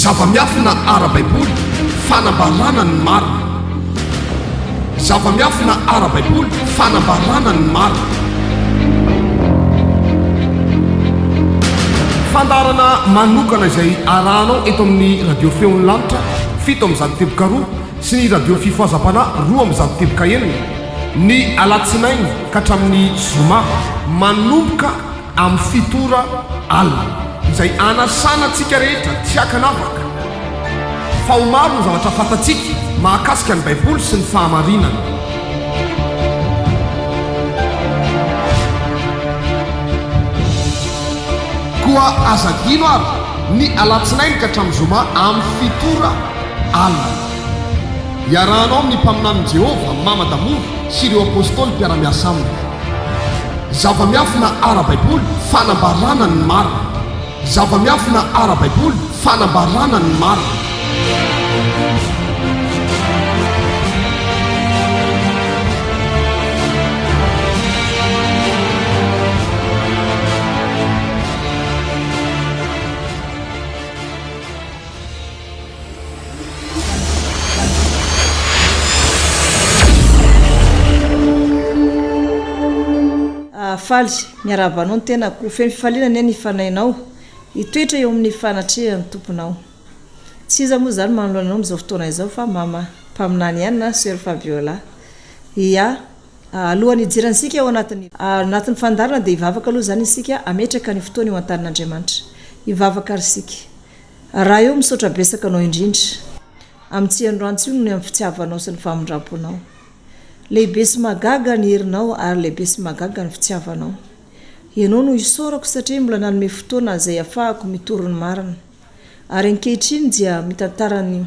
zava-miafina ara-baiboly fanambarana ny marina. Zava-miafina ara-baiboly fanambarana ny marina. Fandarana manokana izay arahanao eto amin'ny radio feon'ny lanitra 7 amby 100.4 sy ny radio fifoazam-pana 2 amby 100.1 ny alatsinainy ka hatramin'ny zoma manomboka amin'ny fitora alina izay anasana antsika rehetra tsy hakanavaka fa ho maro ny zavatra fantatsika mahakasika ny baiboly sy ny fahamarinana. Koa azadino ary ny alatsinainy ka hatramin'ny zoma amin'ny fitora alina iarahanao amin'ny mpaminany Jehova mama Damour sy ireo apôstôly mpiara-miasa aminy. Zava-miafina ara-baiboly fanambarana ny marina. Zava-miafina ara-baiboly fanambarana ny marina. Faly miarabanao ny tenako feno fifaliana ny fanainao itoetra eo amin'ny fanatrehan'ny tomponao. Tsy iza moa zany manoloanao amin'izao fotoana izao fa mama Mpaminany ihany na Soeur Fabiola. Ia alohan'ny hijirantsika ao anatin'ny fandarana dia hivavaka aloha zany isika ametraka ny fotoana eo an-tanin'Andriamanitra. Hivavaka ary isika. Raha eo misaotra besaka anao indrindra amin'ny tsy androantsy io ny amin'ny fitiavanao sy ny famondram-ponao. Lehibe sy magaga ny herinao ary lehibe sy magaga ny fitiavanao. Ianao no isaorako satria mbola nanome fotoana izay ahafahako mitoro ny marina. Ary ankehitriny dia mitantara ny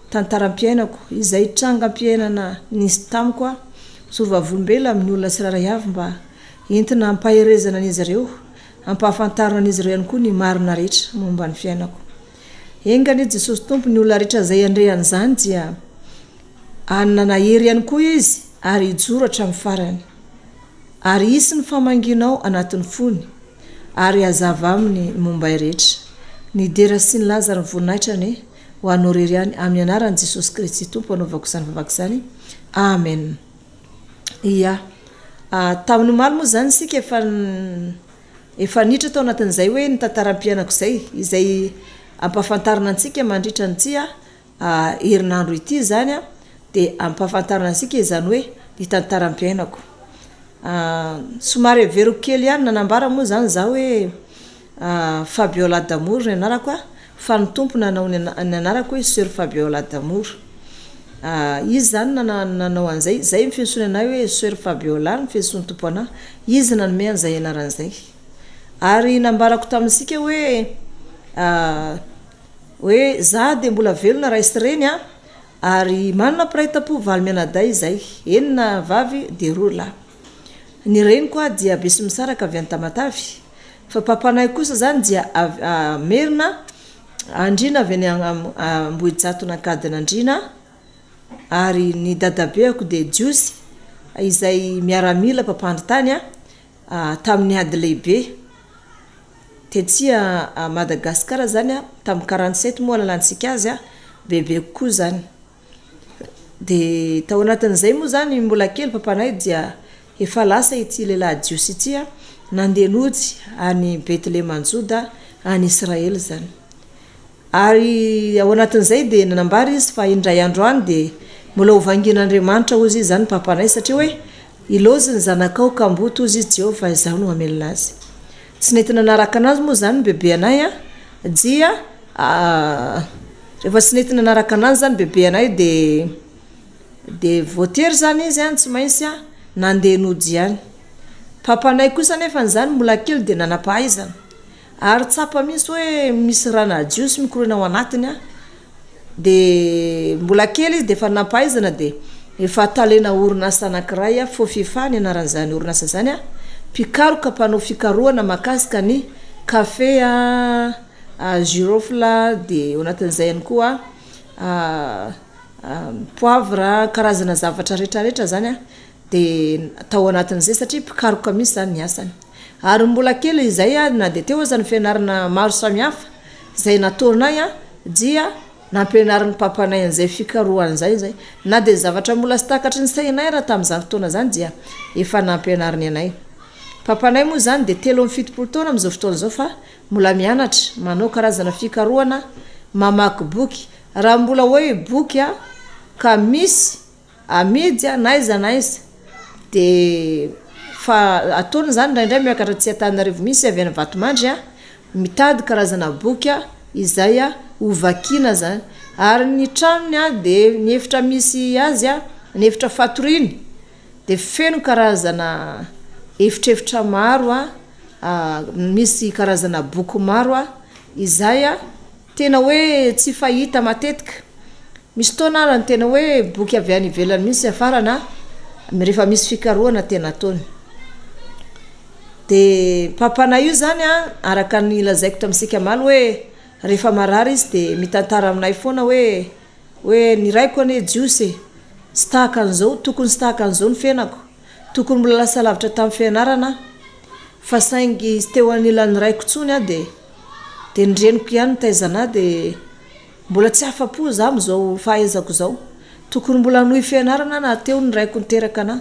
tantaram-piainako izay trangam-piainana nisy tamiko a sorovavolombela amin'ny olona tsiraray avy mba entina hampaherezana an'izy ireo, hampahafantarana an'izy ireo ihany koa ny marina rehetra momba ny fiainako. Engany Jesosy Tompo ny olona rehetra izay andrehan'izany dia anana hery ihany koa izy ary hijoro hatramin'ny farany. Ary isy ny famanginao anatin'ny fony ary hazava aminy momba rehetra. Ny dera sy ny Lazara ny voninahitra ny ho anao rery ihany amin'ny anaran'i Jesosy Kristy Tompo anaovako izany vavaka izany. Amen. Ia. Tamin'ny maly moa zany isika efa niditra tao anatin'izay hoe ny tantaram-piainako izay ampahafantarana antsika mandritra ny tsia herinandro ity zany a dia ampahafantarana antsika izany hoe ny tantaram-piainako. Somary veriko kely ihany nanambara moa zany za hoe Fabiola Damour ny anarako fa ny tompo nanao ny anarako hoe Soeur Fabiola Damour. Izy zany nanao an'izay zay mifensony anahy hoe Soeur Fabiola ny fensony tompo anahy izy nanome an'izay anaran'izay. Ary nambarako tamintsika hoe za dia mbola velona raha isy reny ary manana piraita-po valy mianaday izay enina vavy dia roa lahy. Ny reniko dia be sy misaraka avy an-Tamatavy fa papanay kosa zany dia merina andrina avy any Ambohijatonan-kadina andrina ary ny dadabeako dia Jiosy izay miaramila pampandry tany tamin'ny ady lehibe tetsia Madagasikara zany tamin'ny 47 moa lalantsika azy bebe koa zany. Dia tao anatin'izay moa zany mbola kely papanay dia efa lasa ity lehilahy Jiosy ity nandeha nody any Betlehemanjoda any Israely zany. Ary ao anatin'izay dia nanambara izy fa indray andro any dia mbola hovangin'Andriamanitra ozy izy zany papanay satria hoe iloziny zanakao ka mboto ozy izy Jehova izao no hamelona azy. Tsy nety nanaraka anazy moa zany bebe anay dia rehefa tsy nety nanaraka anazy zany bebe anay dia voatery zany izy tsy maintsy nandeha nody ihany. Papanay kosa nefa zany mbola kely dia nanam-pahaizana ary tsapa misy hoe misy rana Jiosy mikorona ao anatiny dia mbola kely izy dia efa nanam-pahaizana dia efa talena orinasa anankiray fofifany anaran'izany orinasa zany mpikaroka mpanao fikarohana makasika ny kafe girofle dia ao anatin'izay ihany koa poivre karazana zavatra rehetrarehetra zany dia tao anatin'izay satria mpikaroka misy zany ny asany. Ary mbola kely izay na dia teo aza ny fianarana maro samihafa izay nataonay dia nampianarin'ny papanay an'izay fikarohany zay na dia zavatra mbola sy takatry ny sainay raha tamin'izany fotoana zany dia efa nampianariny anay. Papanay moa zany dia 7 taona amin'izao fotoana izao fa mbola mianatra manao karazana fikarohana, mamaky boky. Raha mbola hoe boky ka misy amidy na aiza dia fa ataony zany indraindray miakatra tsy Antananarivo misy avy any Vatomandry mitady karazana boky izay hovakiana zany. Ary ny tranony dia ny efitra misy azy ny efitra fatoriny dia feno karazana efitra maro misy karazana boky maro izay tena hoe tsy fahita matetika. Misy taona ary tena hoe boky avy any ivelany misy afarana rehefa misy fikarohana tena ataony. Dia papanay io zany araka ny lazaiko tamin'isika maly hoe rehefa marary izy dia mitantara aminay foana hoe ny raiko ane jiosy sy tahaka an'izao, tokony sy tahaka an'izao ny fiainako, tokony mbola lasa lavitra tamin'ny fianarana fa saingy sy teo anilan'ny raiko tsony dia ny reniko ihany taizana dia mbola tsy afa-po za amin'izao fahaizako zao, tokony mbola nohy fianarana na teo ny raiko niteraka anahy.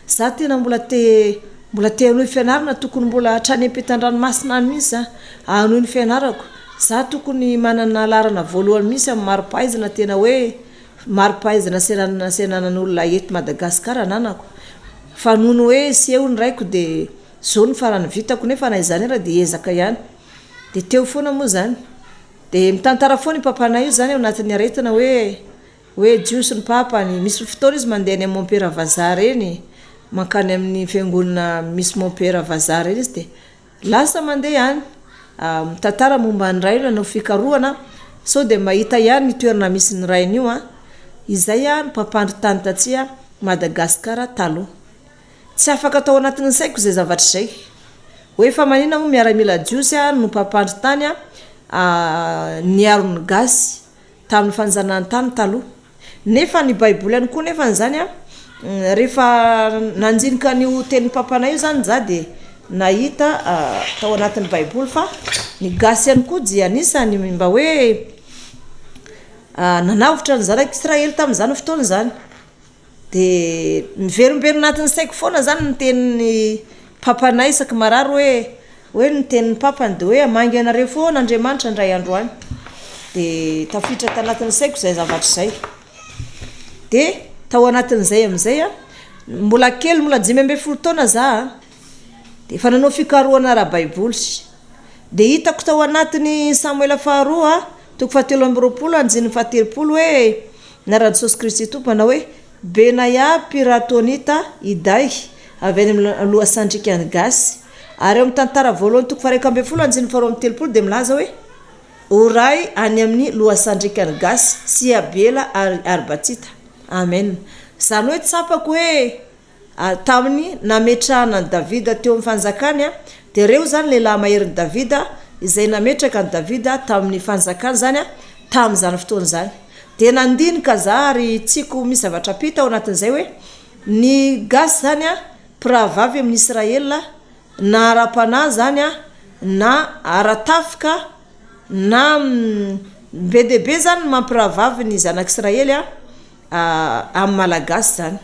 Za tena mbola te hanohy fianarana, tokony mbola hatrany ampitan-dranomasina any mihitsy hanohy ny fianarako. Za tokony manana larana voalohany mihitsy amin'ny mari-pahaizana, tena hoe mari-pahaizana senanan'olona eto Madagasikara nanako. Fa nono hoe sy eo ny raiko dia zao ny farany vitako, nefa na izany ara dia ezaka ihany. Dia teo foana moa zany. Dia mitantara foana i papanay io zany ao anatin'ny aretina hoe jiosy ny papany. Misy fotoana izy mandeha any Montpera vazaha reny, mankany amin'ny fiangonana misy Montpera vazaha reny izy dia lasa mandeha ihany mitantara momba ny rainy nanao fikarohana. Sao dia mahita ihany ny toerana misy ny rainy io izay ny pampandry tany taty Madagasikara taloha. Tsy afaka atao anatin'ny saiko izay zavatra izay hoe fa manina moa miaramila jiosy no pampandry tany niarony gasy tamin'ny fanjanahantany taloha. Nefa ny baiboly ihany koa nefa n'izany rehefa nanjinika n'io tenin'ny papanay io zany za dia nahita tao anatin'ny baiboly fa ny gasy ihany koa dia anisany mba hoe nanavotra ny zanak'Israely tamin'izany fotoana zany. Dia miverimberina anatin'ny saiko foana zany ny tenin'ny papanay isaky marary hoe ny tenin'ny papany dia hoe hamangy anareo foana Andriamanitra ndray andro any. Dia tafiditra tanatin'ny saiko izay zavatra izay. Dia tao anatin'izay amin'izay mbola kely, mbola 12 taona za dia efa nanao fikarohana ara-baiboly. Dia hitako tao anatin'ny Samuela faharoa 7:20 hoe naran'i Jesosy Kristy tompana hoe Benaya Piratonita iday avy any amin'ny lohasan-drikany gasy. Ary eo amin'ny tantara voalohany 2:12 dia milaza hoe oray any amin'ny lohasan-drikany gasy sy Abela ary Batita. Amen. Zany hoe tsapako hoe tamin'ny nametrahana ny Davida teo amin'ny fanjakany dia reo zany lehilahy maherin'i Davida izay nametraka ny Davida tamin'ny fanjakany zany tamin'izany fotoana zany. Dia nandinika za ary tsiko misy zavatra pita ao anatin'izay hoe ny gasy zany mpiravavy amin'ny Israela na ara-panahy zany na ara-tafika na be dia be zany mampiravavy ny zanak'Israely amin'ny malagasy zany.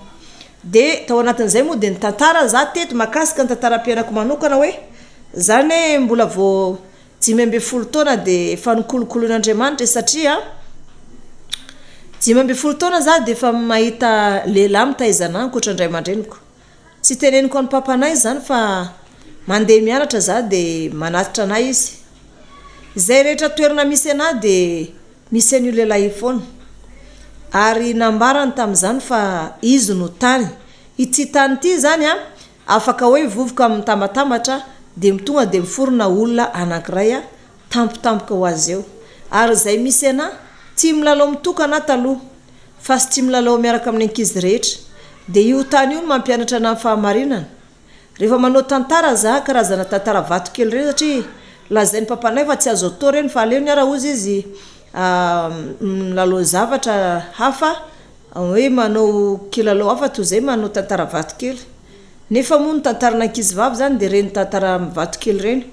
Dia tao anatin'izay moa dia ny tantara za teto makasika ny tantaram-piainako manokana hoe zany mbola vao 15 taona dia efa nikolokolon'Andriamanitra satria 15 taona za dia efa mahita lehilahy mitaizana ankoatra aman-dreniko. Tsy teneniko amin'ny papanay zany fa mandeha mianatra za dia manatitra anay izy. Izay rehetra toerana misy anahy dia misy an'io lehilahy foana. Ary nambarany tamin'izany fa izy no tany. Ity tany ity zany afaka hoe vovoka amin'ny tambatambatra dia mitonga dia miforona olona anankiray tampotampoka ho azy eo. Ary izay misy anahy tsy milalao mitokana taloha fa sy tsy milalao miaraka amin'ny ankizy rehetra. Dia io tany io no mampianatra anahy fahamarinana. Rehefa manao tantara za karazana tantara vato kely reny satria lazain'ny papanay fa tsy azo atao reny fa aleo ny ara ozy izy milalao zavatra hafa hoe manao kilalao hafa toy izay manao tantara vato kely. Nefa moa ny tantarana ankizy vavy zany dia reny tantara vato kely reny.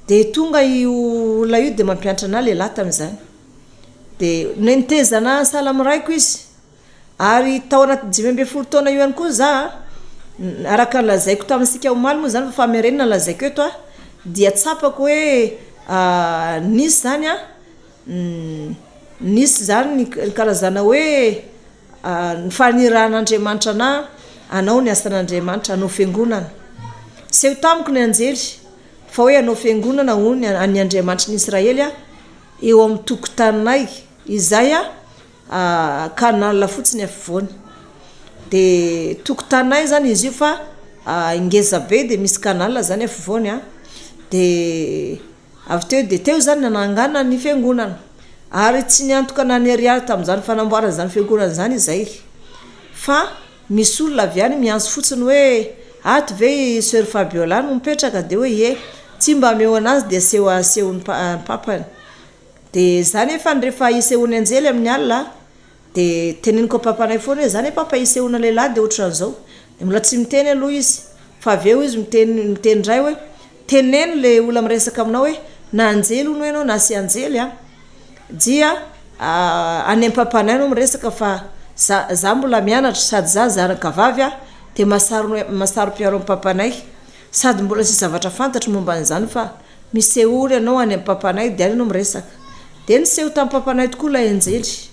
Dia tonga io olona io dia mampianatra anahy lehilahy tamin'izany. dia nentezana salamiraiko izy ary tao anaty 12 taona io ihany koa za araka lazaiko tamintsika omaly moa zany fa famerenina lazaiko eto dia tsapako hoe nisy zany nisy zany ny karazana hoe ny fanirahan'Andriamanitra na anao ny asan'Andriamanitra anao fiangonana seho tamiko ny anjely fa hoe anao fiangonana hoy any Andriamanitra ny Israely eo amin'ny tokotaninay izay kanala fotsiny afovoany dia tokotaninay zany izy io fa ingeza be dia misy kanala zany afovoany dia avy teo dia teo zany nanangana ny fiangonana ary tsy niantoka naniariary tamin'izany fanamboarana zany fiangonana zany izay fa misy olona avy any miantso fotsiny hoe ato ve Soeur Fabiola no mipetraka dia hoe tsy mba meo anazy dia asehony papany dia zany efa rehefa isehony anjely amin'ny alina dia teneniko papanay foana hoe zany papa isehona lehilahy dia ohatran'izao dia mbola tsy miteny aloha izy fa avy eo izy miteny ray hoe teneno le olona miresaka aminao hoe na anjely hono ianao na sy anjely dia any papanay no miresaka fa za mbola mianatra sady za zarakavavy dia masaro piaro amin'ny papanay sady mbola sy zavatra fantatry momba an'izany fa misehory ianao any amin'ny papanay dia any no miresaka dia niseho tamin'ny papanay tokoa ilay anjely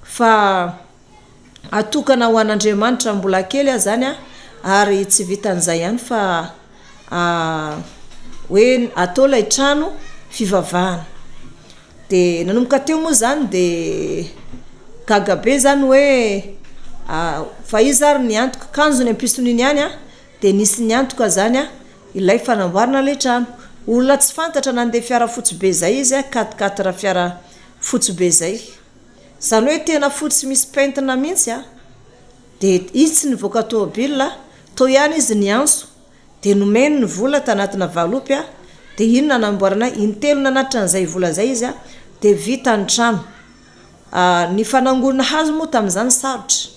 fa atokana ho an'Andriamanitra mbola kely zany ary tsy vitan'izay ihany fa hoe atao ilay trano fivavahana dia nanomboka teo moa zany dia gagabe zany hoe fa izy ary niantoka kanjo ny ampistoniny any dia nisy niantoka zany ilay fanamboarana ilay trano olona tsy fantatra nandeha fiara fotsy be zay izy 4x4 fiara fotsy be zay zany hoe tena fotsy misy pentina mihitsy dia izy tsy nivoaka tômôbila to ihany izy niantso dia nomeny ny vola tanatina valopy dia ino nanamboarana intelo nanatitra an'izay vola zay izy dia vita ny trano ny fanangonana hazo moa tamin'izany sarotra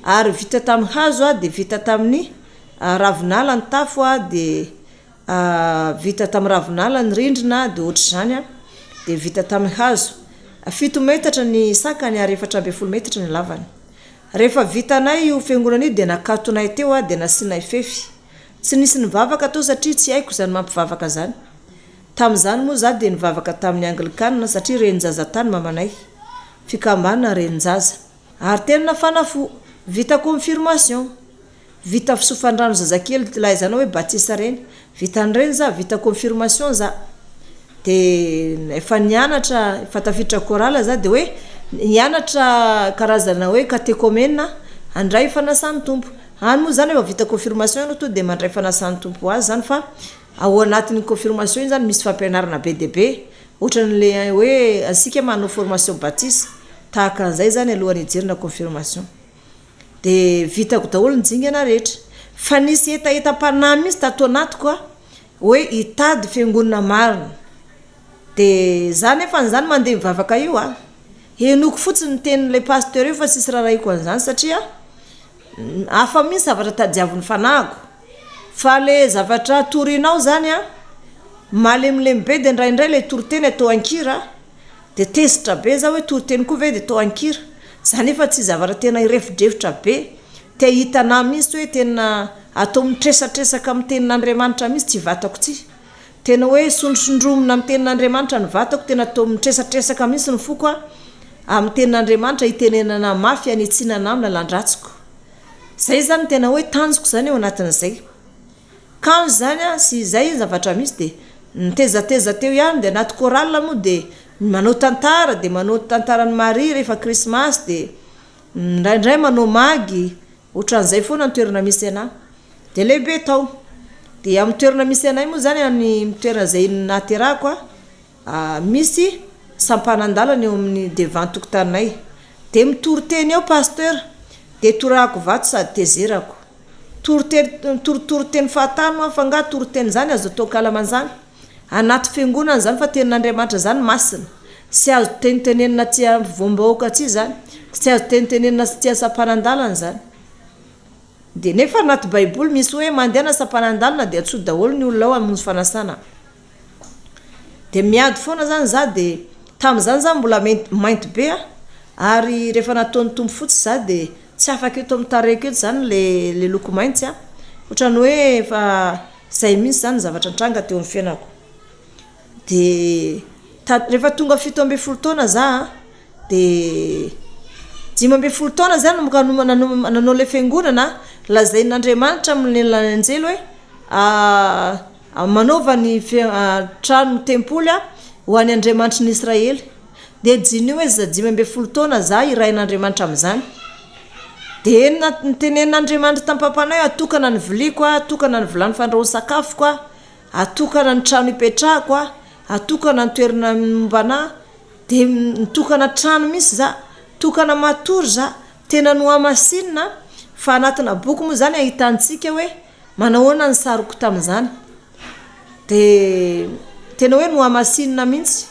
ary vita tamin'ny hazo dia vita tamin'ny ravinala ny tafo dia vita tamin'ny ravinala ny rindrina dia ohatr'izany dia vita tamin'ny hazo 7 metatra ny sakany ary 4 metatra ny lavany rehefa vitanay io fiangonana io dia nakatonay teo dia nasinay fefy tsy nisy nivavaka tao satria tsy haiko zany mampivavaka zany tamin'izany moa za dia nivavaka tamin'ny Anglikana satria renjaza tany mamanay fikambana renjaza ary tena fanafo vita confirmation vita fisofandrano zazakely laizana hoe batisa reny vitan'ireny za vita confirmation za dia efa nianatra efa tafiditra korala za dia hoe nianatra karazana hoe katekomena andray fanasany tompo any moa zany efa vita confirmation ianao to dia mandray fanasany tompo azy zany fa ao anatin'ny confirmation iny zany misy fampianarana be dia be ohatran'le hoe asika manao formation batisa tahaka an'izay zany alohan'ny hijerina confirmation dia vitako daholo ny jingana rehetra fa nisy etaetam-panahy mihitsy tato anatiko hoe hitady fiangonana marina dia zany efa n'izany mandeha mivavaka io henoko fotsiny ny tenin'ilay pasteur io fa tsisy raharaiko an'izany satria hafa mihitsy zavatra tadiavin'ny fanahiko fa le zavatra torinao zany malemilemy be dia indraindray le toriteny atao ankira dia tezitra be za hoe toriteny koa ve dia atao ankira zany efa tsy zavatra tena irefidrefitra be te hitanà mihitsy hoe tena atao mitresatresaka amin'ny tenin'Andriamanitra mihitsy tsy vatako tsy tena hoe sondrosondromina amin'ny tenin'Andriamanitra ny vatako tena atao mitresatresaka mihitsy ny foko amin'ny tenin'Andriamanitra hitenenana mafy anitsinana amina landratsiko zay zany tena hoe tanjoko zany eo anatin'izay kanjo zany sy izay zavatra mihitsy dia nitezateza teo ihany dia anaty korala moa dia manao tantara dia manao tantaran'ny Maria rehefa krismasy dia indraindray manao magy ohatran'izay foana ny toerana misy anahy dia lehibe tao dia amin'ny toerana misy anay moa zany amin'ny toerana izay naterahako misy sampanandalana eo amin'ny devant tokotaninay dia mitoriteny eo pasteur dia torahako vato sady tezerako toriteny fahatano fa nga toriteny zany azo atao kalamanzany anaty fiangonana zany fa tenin'Andriamanitra zany masina sy azo tenitenenina tia vombaoka tsy zany sy azo tenitenenina sy tia sampanandalana zany dia nefa anaty baiboly misy hoe mandehana sampanandalana dia atso daholo ny olona ao amin'ny fanasana dia miady foana zany za dia Tamin'izany zany mbola mainty be ary rehefa nataony tombo fotsy za dia tsy afaka eto amin'ny tareko eto zany le loko mainty ohatrany hoe efa zay mihitsy zany zavatra tranga teo amin'ny fiainako. Dia rehefa tonga 17 taona za dia 15 taona zany nanao le fiangonana lazain'Andriamanitra amin'ny anjely hoe manaova ny trano tempoly ho an'ny Andriamanitra ny Israely. Dia jiny hoe 15 taona za irain'Andriamanitra amin'izany. Dia nitenen'Andriamanitra tampampanay atokana ny viliko, atokana ny vilany fandrahoana sakafoko, atokana ny trano ipetrahako, atokana ny toerana mombana, dia nitokana trano misy za, tokana matory za, tena nohamasinina fa anatina boky moa zany ahitantsika hoe manahoana ny saroko tamin'izany. Dia tena hoe nohamasinina mihitsy.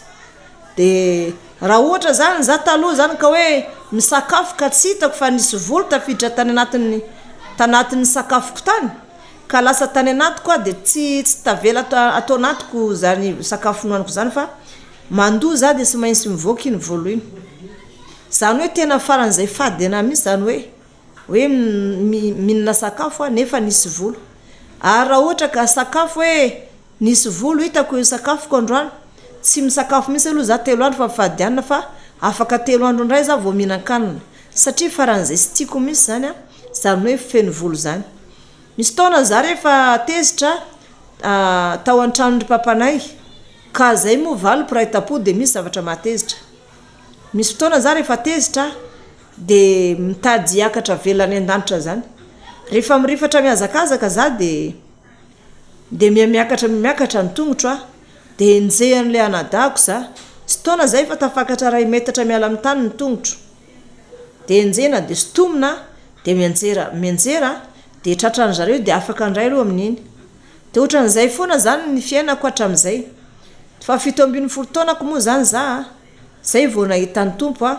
Dia raha ohatra zany za taloha zany ka hoe misakafo ka tsy hitako fa nisy volo tafiditra tany anatin'ny sakafoko tany ka lasa tany anatiko dia tsy tavela atao anatiko zany sakafo nohaniko zany fa mandoa za dia tsy maintsy mivoaka iny volo iny. Zany hoe tena faran'izay fady anahy mihitsy zany hoe mihinana sakafo nefa nisy volo. Ary raha ohatra ka sakafo hoe nisy volo hitako io sakafoko androany, tsy misakafo mihitsy aloha za 3 andro fa mifady fa afaka 3 andro indray za vao mihinan-kanina satria faran'izay sy tiako mihitsy zany zany hoe feno volo zany. Misy taona za rehefa tezitra tao an-tranon'ny papanay ka zay moa valo piraitapo dia misy zavatra mahatezitra. Misy fotoana za rehefa tezitra dia mitady hiakatra velany an-danitra zany. Rehefa mirifatra mihazakazaka za dia miakatra ny tongotro dia enjehan'ilay anadahako za. Sy taona zay fa tafakatra 2 metatra miala amin'ny tany ny tongotro. Dia enjehana dia sotomina dia mianjera dia tratran'ny zareo dia afaka indray aloha amin'iny. Dia ohatran'izay foana zany ny fiainako hatramin'izay. Fa 17 taonako moa zany za zay vao nahita ny tompo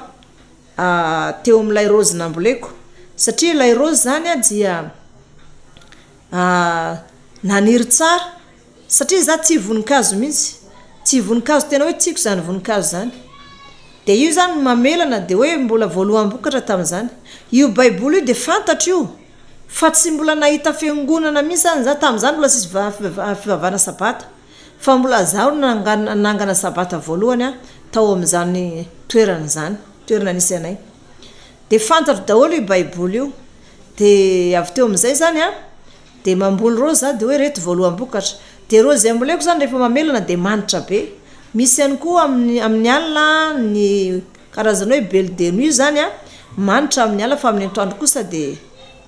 teo amin'ilay raozy namboleko. Satria ilay raozy zany dia naniry tsara satria za tsy voninkazo mihitsy, tsy voninkazo tena hoe tiako zany voninkazo zany. Dia io zany mamelana dia hoe mbola voaloham-bokatra tamin'izany. Io baiboly io dia fantatro io fa tsy mbola nahita fiangonana mihitsy zany za tamin'izany, mbola sisy fivavahana sabata fa mbola zaho nangana sabata voalohany tao amin'izany toerana nisy anay. Dia fantatro daholo io baiboly io. Dia avy teo amin'izay zany dia mamboly raozy za dia hoe reto voaloham-bokatra. Dia raozy amboleko zany rehefa mamelana dia manitra be. Misy ihany koa amin'ny alina ny karazana hoe belle de nuit zany manitra amin'ny alina fa amin'ny antoandro kosa dia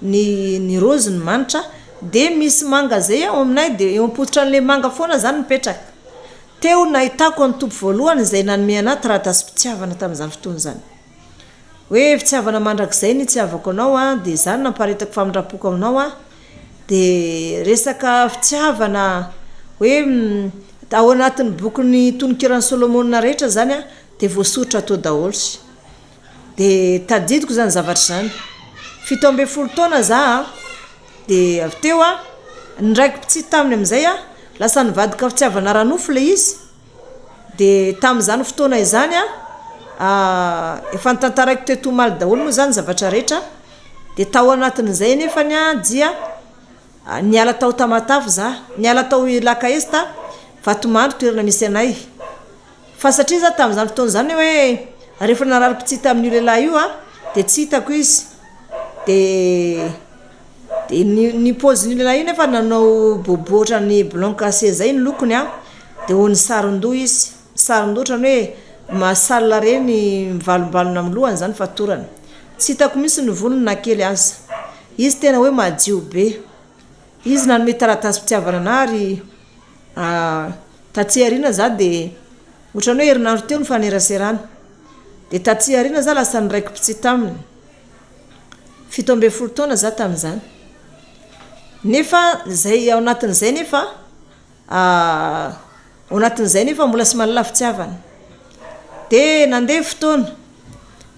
ny raozy ny manitra. Dia misy manga zay aminay dia eo am-potitra an'ilay manga foana zany mipetraka. Teo nahitako ny tompo voalohany izay nanome anahy taratasy fitiavana tamin'izany fotoana zany. Hoe fitiavana mandrakizay ny itiavako anao dia zany namparitako famindrapoko aminao dia resaka fitiavana hoe ao anatin'ny bokin'ny tonokiran'ny Solomona rehetra zany dia voasoratra tao daholo. Dia tadidiko zany zavatra zany. 17 taona za dia avy teo ndraiky mpitsy taminy amin'izay lasa nivadika fitiavana ranofo le izy. Dia tamin'izany fotoana izany efa nitantaraiko teto maly daholo moa zany zavatra rehetra. Dia tao anatin'izay nefany dia niala tao Tamatavy za, niala tao Ilaka Esta, Vatomandry toerana misy anay. Fa satria za tamin'izany fotoana zany hoe rehefa narary mpitsita amin'io lehilahy io dia tsy hitako izy. Dia ny pôzin'io lehilahy io nefa nanao bobotra ny blanc cassé zay ny lokony dia ho ny saron-doha izy. Saron-doha ohatrany hoe masalina reny mivalombalona amin'ny lohany zany fatorana. Tsy hitako mihitsy ny volony na kely aza. Izy tena hoe madio be. Izy nanome taratasy fitiavana anahy ary taty ariana za dia ohatrany hoe herinandro teo ny faneraserana. Dia taty ariana za lasa niraiky mpitsy taminy. 17 taona za tamin'izany. Nefa zay ao anatin'izay nefa mbola sy manala fitiavana. Dia nandeha fotoana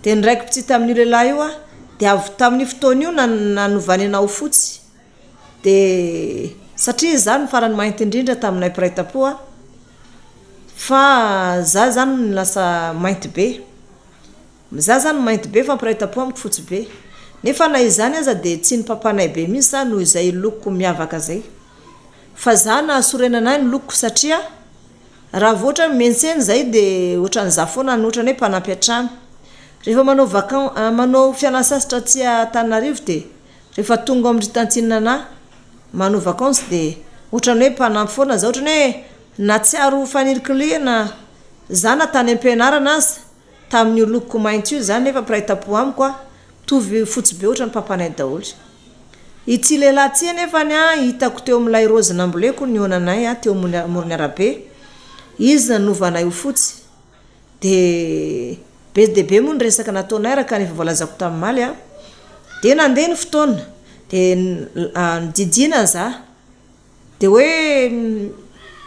dia niraiky mpitsy tamin'io lehilahy io dia avy tamin'io fotoana io nanovany anao fotsy. Dia satria zany farany mainty indrindra taminay piraitapo fa za zany lasa mainty be za zany mainty be fa mpiray-tapo amiko fotsy be nefa na izany aza dia tsy ny papanay be mihitsy za noho izay loko miavaka zay fa za na sorenanay ny loko satria raha voatra menseny zay dia ohatran'za foana ny ohatran'ny hoe mpanampy an-trano rehefa manao fianasasitra tsy Antananarivo dia rehefa tonga amin'ny tantinana manao vacances dia ohatran'ny hoe mpanampy foana za ohatran'ny hoe na tsiaro fanirikiliana za na tany am-pianarana azy tamin'io loko mainty io zany nefa mpiray-tapo amiko a tovy fotsy be ohatran'ny papanay daholo ity lehilahy ty nefa ny hitako teo amin'ilay rozy namboleko ny onanay teo amorony arabe izy nanovanay ho fotsy dia be dia be moa ny resaka nataonay araka nefa voalazako tamin'ny maly dia nandeha ny fotoana dia nididina za dia hoe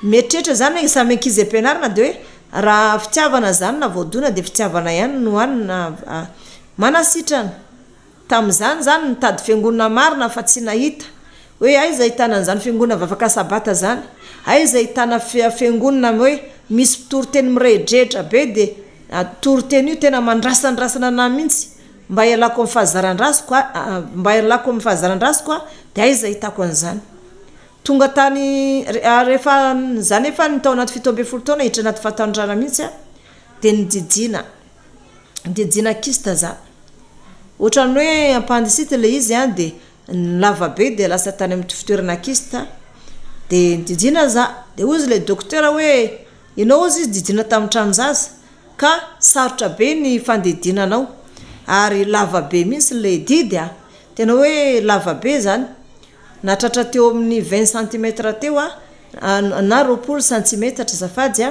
mietrehitra zany samy ankizy am-pianarana dia hoe raha fitiavana zany na voadona dia fitiavana ihany no hanina manasitrana tamin'izany zany nitady fiangonana marina fa tsy nahita hoe aiza ahitana an'izany fiangonana vavaka sabata zany aiza ahitana fiangonana hoe misy mpitory-teny mirehdrehitra be dia tory-teny io tena mandrasandrasana na mihitsy mba ialako amin'ny fahazaran-drasiko dia aiza ahitako an'izany tonga tany rehefa zany efa ny tao anaty 17 taona hitra anaty fahatanjara mihitsy dia nididina kista za ohatran'ny hoe appendicite le izy dia lava be dia lasa tany amin'ny fitoerana kista dia nididina za dia ozy le docteur hoe inao ozy izy didina tamin'ny tranonjaza ka sarotra be ny fandidinanao ary lava be mihitsy le didy tena hoe lava be zany natratra teo amin'ny 20 cm teo na 20 cm zafady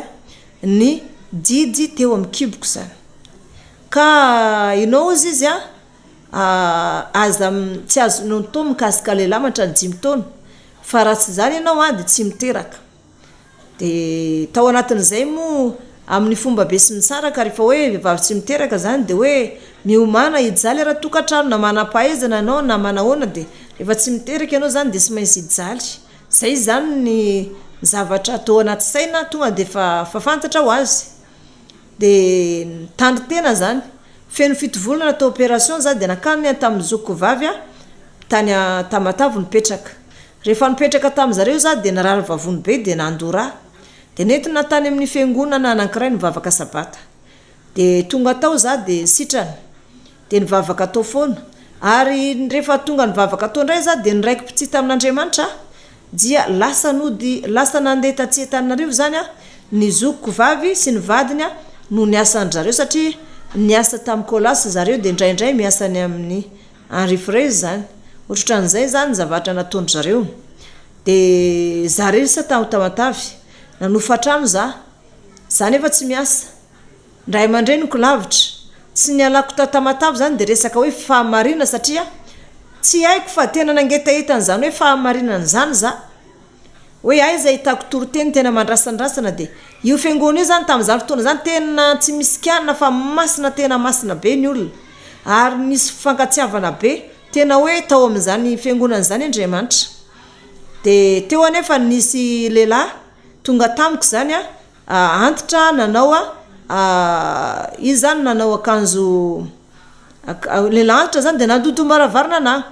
ny didy teo amin'ny kiboko zany ka inao izy izy aza tsy azonao to mikasika lehilahy mantra ny 5 taona fa raha tsy zany ianao dia tsy miteraka dia tao anatin'izay moa amin'ny fomba be sy mitsaraka rehefa hoe vehivavy tsy miteraka zany dia hoe miomana hijaly raha tokantrano na manam-pahaizana anao na manahoana dia rehefa tsy miteraka ianao zany dia sy maintsy hijaly zay zany ny zavatra atao anaty saina tonga dia fa fantatra ho azy dia tandry tena zany feno fitovolana atao opération za dia nakany tamin'ny zokiko vavy tany Tamatavo nipetraka rehefa nipetraka tamin'zareo za dia narary vavony be dia nandora dia nentina tany amin'ny fiangonana anankiray nivavaka sabata dia tonga tao za dia sitrana dia nivavaka tao foana ary rehefa tonga nivavaka tao ndray za dia niraiky pitsy tamin'Andriamanitra dia lasa nandeha tatsy Antananarivo zany ny zokiko vavy sy ny vadiny no niasan'zareo satria niasa tamin'ny kolasy zareo dia indraindray miasa ny amin'ny enrifreuse zany ohatran'izay zany zavatra nataony zareo dia zareo sa Tamatavy nanofatrano za nefa tsy miasa ndray mandreniko lavitra tsy nialako Tamatavy zany dia resaka hoe fahamarina satria tsy haiko fa tena nangetahitany hoe fahamarinana zany za hoe aiza hitako toriteny tena mandrasandrasana dia io fiangona io zany tamin'izany fotoana zany tena tsy misy kianina fa masina tena masina be ny olona ary nisy fankatsiavana be tena hoe tao amin'izany fiangonana zany Andriamanitra dia teo anefa nisy lehilahy tonga tamiko zany antitra nanao izy zany nanao akanjo lehilahy antitra zany dia nandodo maravarina na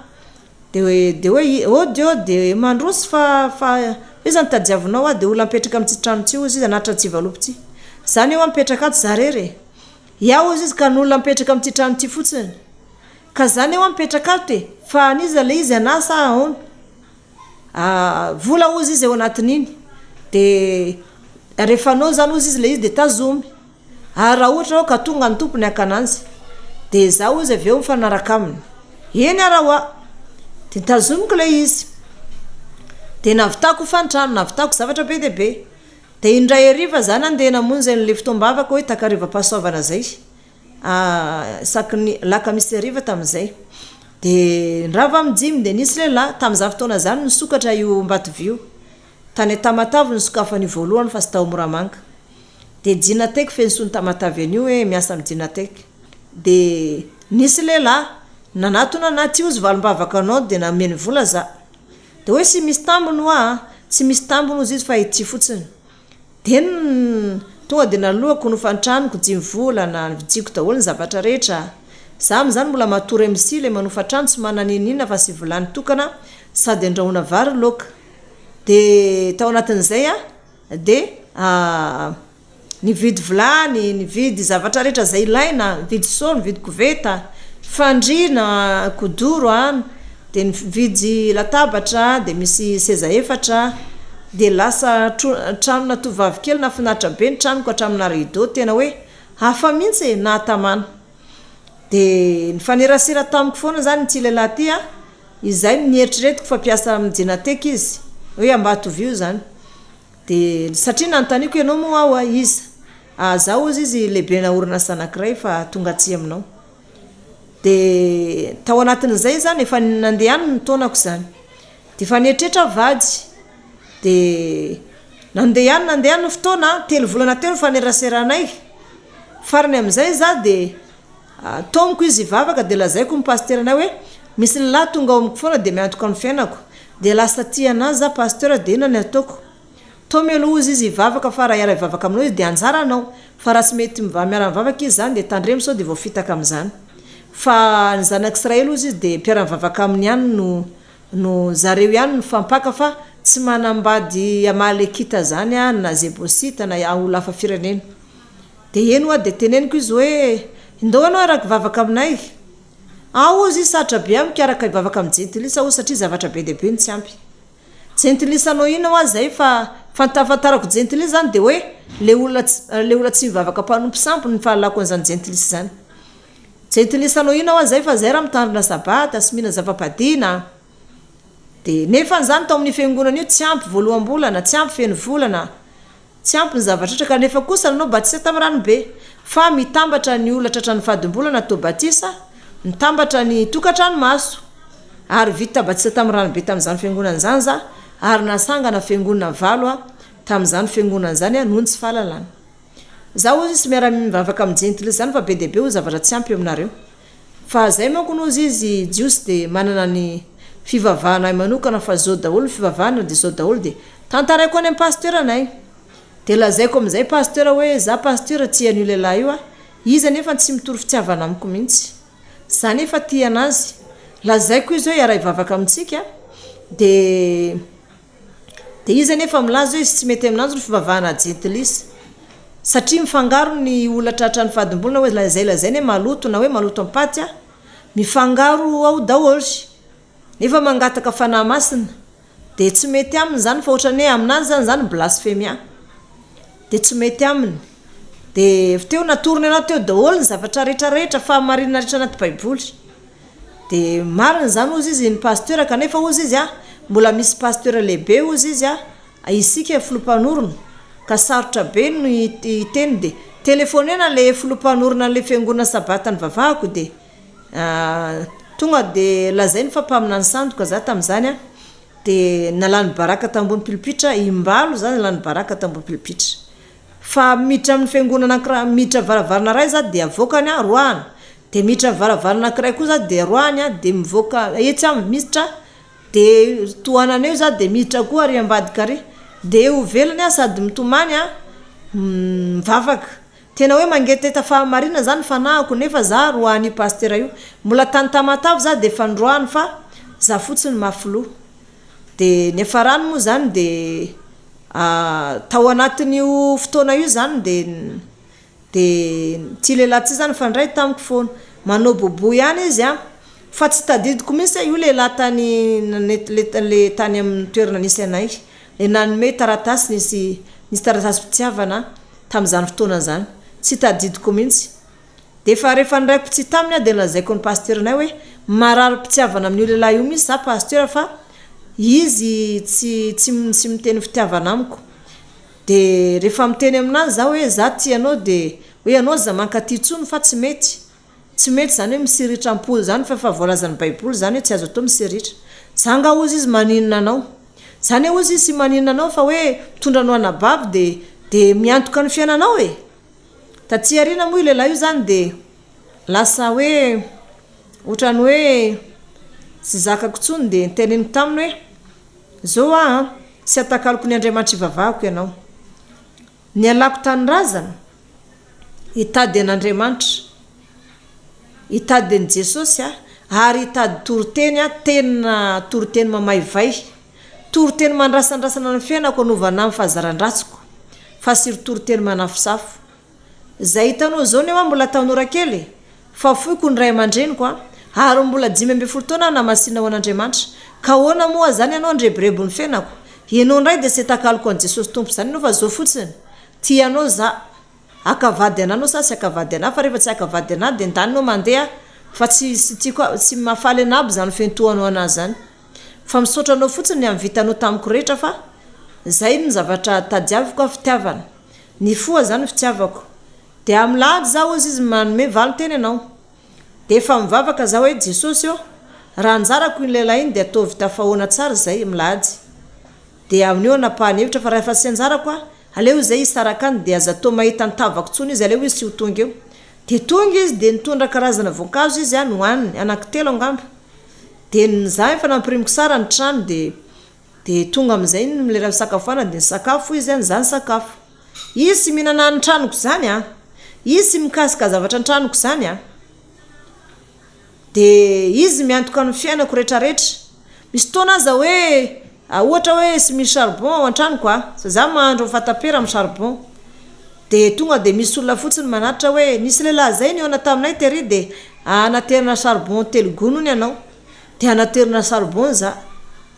dia hoe odio dia mandrosy fa izy zany tadiavinao dia olona mipetraka amin'ny trano tsy izy anatra tsy valopy zany eo mipetraka ato zarery iaho izy ka n'olona mipetraka amin'ny trano ty fotsiny ka zany eo mipetraka ato fa aniza le izy anasa ahona vola ozy izy eo anatin'iny dia rehefa anao zany ozy izy le izy dia tazomy ary raha ohatra ao ka tonga ny tompony akananzy dia za ozy avy eo mifanaraka aminy eny araha dia tazomiko le izy dia navitako fantrano navitako zavatra be dia be dia indray ariva zany andeha namonjy n'le fotoam-bavaka hoe takariva-pahasoavana zay sakiny lakamisy ariva tamin'izay dia nrava mijimy dia nisy lehilahy tamin'izany fotoana zany nisokatra io Mbatovio tany Tamatavy nisokafany voalohany fa sy tao Moramanga dia Dinatek fensony Tamatavy an'io hoe miasa amin'ny Dinatek dia nisy lehilahy nanatona naty ozy valim-bavaka anao dia nameny vola za dia hoe sy misy tambony tsy misy tambony ozy izy fa ity fotsiny dia tonga dia nalohako no fantranoko jimvolana vijiko daholo ny zavatra rehetra za amin'izany mbola matory MC le manofatrano tsy mananinina fa sy volany tokana sady andrahoana vary loka dia tao anatin'izay dia nividy vilany nividy zavatra rehetra zay ilaina nividy sô nividy koveta fandriana kodoro dia nividy latabatra dia misy seza efatra dia lasa tranona tovavy kely nafinaritra be ny tranoko hatramina rideau tena hoe hafa mihitsy nahatamana dia nifanerasera tamiko foana zany ty lehilahy ty izay nieritriretiko fampiasa amin'jinatek izy hoe ambatovio zany dia satria nanontaniako ianao moa aho iza zaho ozy izy lehibe na orinasa anankiray fa tonga atsy aminao dia tao anatin'izay zany efa nandehaniny ny taonako zany dia efa nieritrretra vady dia nandehaniny fotoana 3 volana telo faneraseranay farany amin'izay za dia tomoko izy vavaka dia lazaiko ny pasteranay hoe misy lahy tonga ao amiko foana dia miantoka amin'ny fiainako dia lasa tia anazy za pasteur dia inona ny ataoko tomelo izy izy vavaka fa raha iara vavaka aminao izy dia anjara anao fa raha tsy mety miara mivavaka izy zany dia tandremo sao dia voafitaka amin'izany fa ny zanak'Israely izy dia mpiara-mivavaka amin'ny ihany no zareo ihany no fampaka fa tsy manambady amalekita zany na zebosita na olona hafa firenena dia eno dia teneniko izy hoe ndao anao araka vavaka aminay izy satra be amikaraka vavaka amin'ny jentilisa satria zavatra be dia be ny tsy ampy jentilisa anao ina zay fa fantafantarako jentilisa zany dia hoe le olona tsy mivavaka mpanompo sampo ny fahalako an'izany jentilisa zany jentilisa anao ina zay fa zay raha mitandrina sabata sy mihina zava-padina dia nefa n'izany tao amin'ny fiangonana io tsy ampy voaloham-bolana tsy ampy feno volana tsy ampy ny zavatra ka nefa kosa nanao batisa tamin'ny ranobe fa mitambatra ny olatra hatrany fadim-bolana to batisa mitambatra ny tokatrano maso ary vita batisa tamin'ny ranobe tamin'izany fiangonana zany za ary nasangana fiangonana valo tamin'izany fiangonana zany noho ny tsy fahalalana za ozy sy miara mivavaka amin'ny jentilisa zany fa be dia be ho zavatra tsy ampy aminareo fa zay manko noho izy jiosy dia manana ny fivavahana manokana fa zao daholo fivavahana dia zao daholo dia tantaraiko any amin'ny pasteur anay dia lazaiko amin'izay pasteur hoe za pasteur tia an'io lehilahy io izy nefa tsy mitory fitiavana amiko mihitsy za nefa tia anazy lazaiko izy hoe iara ivavaka amintsika dia izy nefa milaza hoe izy tsy mety aminanjy no fivavahana jentilisa satria mifangaro ny olatra hatrany fadim-bolana hoe lazay maloto na hoe maloto ampaty mifangaro ao daholo nefa mangataka fanahy masina dia tsy mety aminy zany fa ohatrany hoe aminazy zany blasphemia dia tsy mety aminy dia teo natorony anao teo daholo ny zavatra rehetrarehetra fa marinina rehetra anaty baiboly dia marina zany ozy izy ny pasteur kanefa ozy izy mbola misy pasteur lehibe ozy izy isika filompanorona ka sarotra be no iteny dia telefonena le filompanorona le fiangonana sabata ny vavahako dia tonga dia lazainy fa mpaminany sandoka za tamin'izany dia nalany baraka tambony pilipitra imbalo zany nalany baraka tambony pilipitra fa miditra amin'ny fiangonana anankiray miditra varavarana ray za dia avoakany roahany dia miditra varavarana anankiray koa za dia roahany dia mivoaka etsy amin'ny miditra dia tohanana eo za dia miditra koa ary ambadika ary dia ho velany sady mitomany mivavaka tena hoe mangeteta fahamarina zany fanahako nefa za roahany pasteur io mbola tany tamatavo za dia fandroahany fa za fotsiny mafilo dia nefa rano moa zany dia tao anatin'io fotoana io zany dia ty lehilahy ty zany fandray tamiko foana manao bobo ihany izy fa tsy tadidiko mihitsy io lehilahy tany le tany amin'ny toerana nisy anay le nanome taratasy nisy taratasy mpitiavana tamin'izany fotoana zany tsy tadidiko mihitsy dia fa rehefa ndraiko tsy taminy dia lazaiko ny pasteur anay hoe marary mpitiavana amin'io lehilahy io mihitsy za pasteur fa izy tsy miteny fitiavana amiko dia rehefa miteny aminazy za hoe za tianao dia hoe anao za mankaty tsony fa tsy mety zany hoe misiritra ampoly zany fa voalazan'ny baiboly zany hoe tsy azo atao misiritra zanga ozy izy maninona anao zany hoe ozy izy sy maninona anao fa hoe mitondra anao anabavy dia miantoka ny fiainanao taty arina moa lehilahy io zany dia lasa hoe ohatrany hoe sy zakako tsony dia niteneniko taminy hoe zao sy atakaloko ny Andriamanitra ivavahako ianao ny alako tanyrazana hitady an'Andriamanitra, hitady an Jesosy ary hitady toroteny tena toroteny mamaivay, toroteny mandrasandrasana ny fiainako anovana amin'ny fahazaran-dratsiko fa sy toroteny manafosafo. Zay hitanao zao newa mbola tanora kely fa foiko ny ray aman-dreniko ary mbola 12 taona namasina ho an'Andriamanitra. Ka hoana moa zany ianao andrebirebon'ny fiainako? Ianao ndray dia sy takaloko an Jesosy tompo zany ianao fa zao fotsiny tianao za akavady anao sa sy akavady ana fa rehefa tsy akavady ana dia ndanao mandeha fa tsy mafaly anaby zany fentohanao anazy zany fa misotranao fotsiny amin'ny vitanao tamiko rehetra fa zay ny zavatra tadiaviko fitiavana ny foa zany fitiavako. Dia amilahady zaho izy manome valinteny anao dia efa mivavaka zaho hoe Jesosy io raha anjarako iny lehilahy iny dia ataovy tafahoana tsara zay milahady. Dia amin'io napahany hevitra fa rehefa sy anjarako aleo zay isaraka any dia aza atao mahita nytavako tsony izy aleo izy tsy ho tonga eo. Dia tonga izy dia nitondra karazana voankazo izy nohaniny anankitelo angamba. Dia nizaha efa nampirimiko sara ny trano dia tonga amin'izay ny lera fisakafoana dia nisakafo izy zany sakafo. Izy sy mihinana ny tranoko zany izy sy mikasika zavatra ny tranoko zany dia izy miantoka amin'ny fiainako rehetrarehetra. Misy fotoana aza hoe ohatra hoe sy misy charbon ao an-tranoko fa za mahandro fatapera amin'ny charbon dia tonga dia misy olona fotsiny manatra hoe nisy lehilahy zay niona taminay tery dia anaterina charbon telo gonony ianao dia anaterina charbon za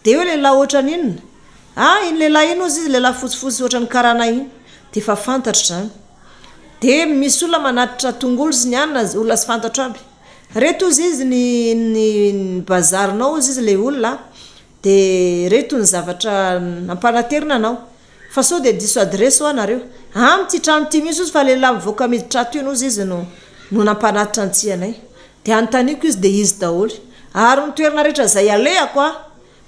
dia hoe lehilahy ohatra n'inona iny lehilahy iny ozy izy lehilahy fotsifotsy ohatra ny karana iny dia fa fantatra zany. Dia misy olona manatitra tongolo sy ny anana olona sy fantatra aby reto ozy izy ny bazarinao ozy izy le olona dia reto ny zavatra nampanaterina anao fa sao dia diso adresy ho anareo amty trano ty misy ozy fa lehilahy mivoaka miditra to ino ozy izy no nampanatitra antsianay. Dia antaniko izy dia izy daholo ary ny toerana rehetra zay alehako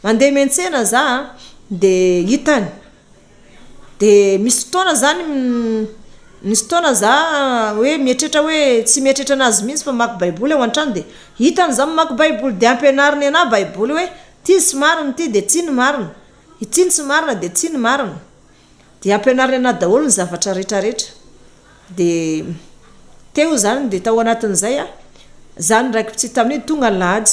mandeha mentsena za dia hitany. Dia misy fotoana zany misy fotoana za hoe mietrehitra hoe tsy mietrehitra anazy mihitsy fa mamaky baiboly ao an-trano dia hitany za mamaky baiboly dia ampianariny ana baiboly hoe ty sy marina ty dia ty ny marina, ity ny tsy marina dia ty ny marina. Dia ampianariny ana daholo ny zavatra rehetrarehetra. Dia teo zany dia tao anatin'izay zany raiky pitsy tamin'ny tonga lahady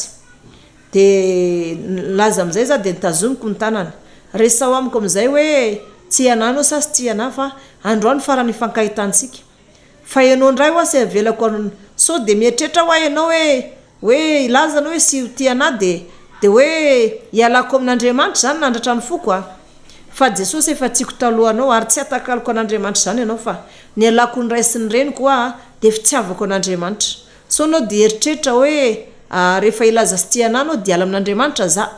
dia laza amin'izay za dia nitazomiko ny tanana resao amiko amin'izay hoe tsy anano sa sy ty ana fa androany farany fankahitantsika fa ianao ndray ho sy avelako sao dia mietrehitra ho ianao hoe ilazana hoe sy ty ana dia hoe ialako amin'Andriamanitra zany nandratra ny foko fa Jesosy efa tiako talohanao ary tsy atakaloko an'Andriamanitra zany ianao fa ny alako ny ray sy ny reniko dia fitiavako an'Andriamanitra. So anao dia eritrehitra hoe rehefa ilaza sy ty ana anao dia ala amin'Andriamanitra za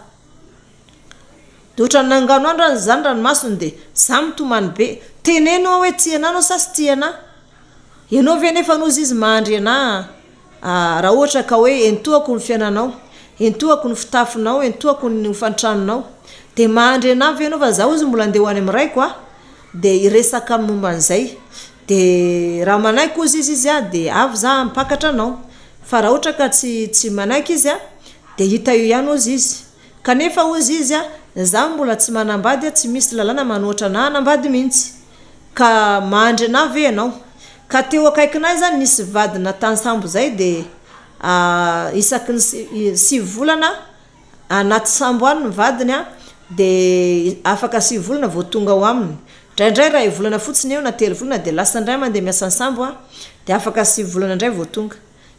dia ohatra ny nangano andro zany ranomasony dia za mitomany be tenenao hoe ty ana anao sa sy ty ana ianao ve nefa nozy izy mahandry ana raha ohatra ka hoe entoako ny fiainanao, entoako ny fitafinao, entoako ny fantranonao dia mahandry ana ve ianao fa za ozy mbola andeha ho any am'raiko dia iresaka amin'ny momba an'izay. Dia raha manaiky ozy izy dia avy za mpakatra anao fa raha ohatra ka tsy manaiky izy dia hita eo ihany ozy izy kanefa ozy izy za mbola tsy manambady tsy misy lalàna manoatra ana anambady mihitsy ka mahandry ana ve ianao. Ka teo akaikinahy zany nisy vadina tany sambo zay dia isaky ny 7 volana anaty sambo any ny vadiny dia afaka 7 volana vao tonga ho aminy. Indraindray raha volana fotsiny eo na 3 volana dia lasa indray mandeha miasa ny sambo dia afaka 7 volana indray vao tonga.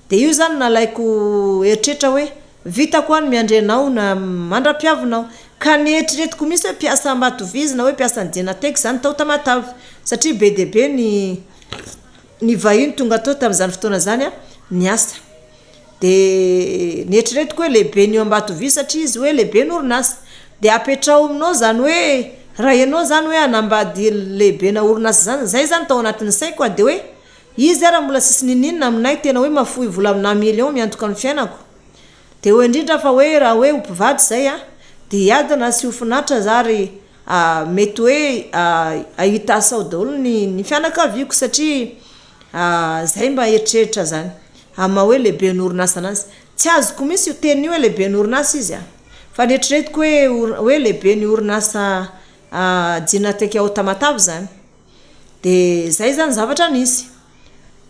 Dia io zany nalaiko eritrehitra hoe vitako any miandry anao na mandra-piavinao ka ny eritreretiko misy hoe piasa ambatovizina hoe piasa ny Jenateky zany tao tamatavy satria be dia be ny vahiny tonga tao tamin'izany fotoana zany niasa. Dia ny eritreretiko hoe lehibe ny ambatovizy satria izy hoe lehibe ny orinasa dia apetrao aminao zany hoe raha ianao zany hoe anambady lehibe na orinasa zany zay zany tao anatin'ny saiko dia hoe izy raha mbola sisy nininina aminay tena hoe mafohy vola amina million miantoka amin'ny fiainako dia hoe indrindra fa hoe raha hoe mpivady zay dia hiadana sy hofinatra zary mety hoe ahita asao daholo ny fianakaviako satria zay mba eritreritra zany ama hoe lehibe ny orinasa anazy tsy azoko misy io teny hoe lehibe ny orinasa izy fa ny eritreretiko hoe lehibe ny orinasa Jenateky ao tamatavy zany de zay zany zavatra nisy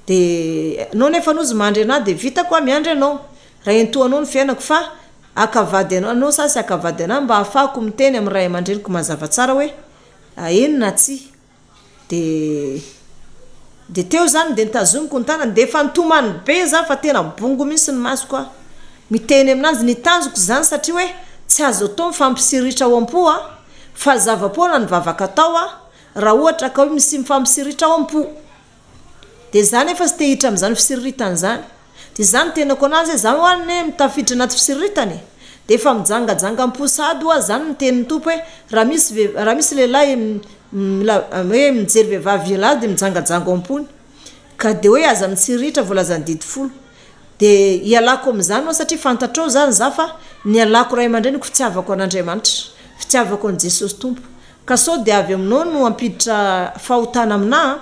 de no nefa nozy mandry ana de vita koa miandry anao raha entoanao ny fiainako fa akavady anao sasy akavady ana mba afako miteny amin'ny ray amandreniko mazava tsara hoe enina tsy de teo zany de nitazomiko ny tanany de efa nitomany be za fa tena bongo misy ny masoko miteny aminazy ny tanjoko zany satria hoe tsy azo atao mifampisiritra ao am-po fa zava-poana ny vavaka tao raha ohatra ka hoe misy mifampisiritra ao am-po de zany efa sy te hitra amin'izany fisiritany zany de zany tenako anazy zany hoanne mitafiditra anaty fisiritany de efa mijangajanga am-posady zany ny tenin'ny tompo hoe raha misy lehilahy hoe mijery vehivavy lahy de mijangajanga am-pony ka de hoe aza mitsiritra volazany didy folo de ialako amin'izany satria fantatrao zany za fa nialako ray amandreniko fitiavako an'Andriamanitra fitiavako an Jesosy tompo ka sao de avy aminao no ampiditra fahotana amina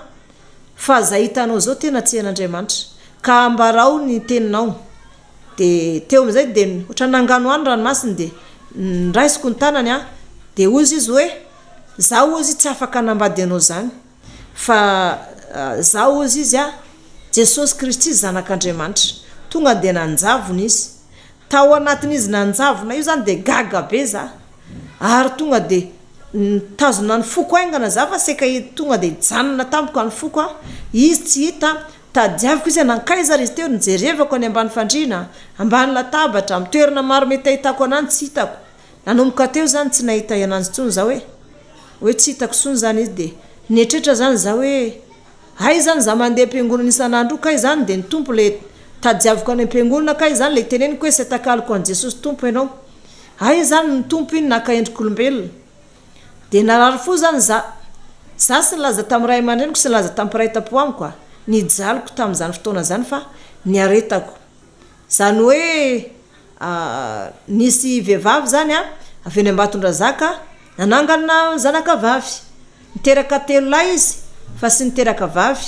fa za hitanao zao tena tsy an'Andriamanitra ka ambarao ny teninao de teo amizay de otra nangano any ranomasiny de nraisiko ny tanany de ozy izy hoe za ozy tsy afaka nambady anao zany fa za ozy izy Jesosy Kristy zanak'Andriamanitra tonga de nanjavona izy tao anatin'izy nanjavona io zany de gaga be za ary tonga de tazona ny foko aingana za fa seka tonga de janona tampoka ny foko izy tsy hita tadiaviko izy nankaiza izy teo nijerevako any ambany fandrina ambany latabatra amin'ny toerana maro mety ahitako ananjy tsy hitako nanomboka teo zany tsy nahita ananjy tsony za hoe tsy hitako tsony zany izy de netretra zany za hoe hay zany za mandeha am-piangonana isan'andro kay zany de ny tompo le tadiaviko any am-piangonana kay zany le teneniko hoe sy atakaloko an Jesosy tompo ianao hay zany ny tompo iny naka endrik'olombelona de narary fo zany za sy laza tamin'ny ray amandreniko sy laza tamin'ny mpiraita-po amiko nijaliko tamin'izany fotoana zany fa niaretako zany hoe nisy vehivavy zany avy any Ambatondrazaka nanangana zanakavavy niteraka 3 lahy izy fa sy niteraka vavy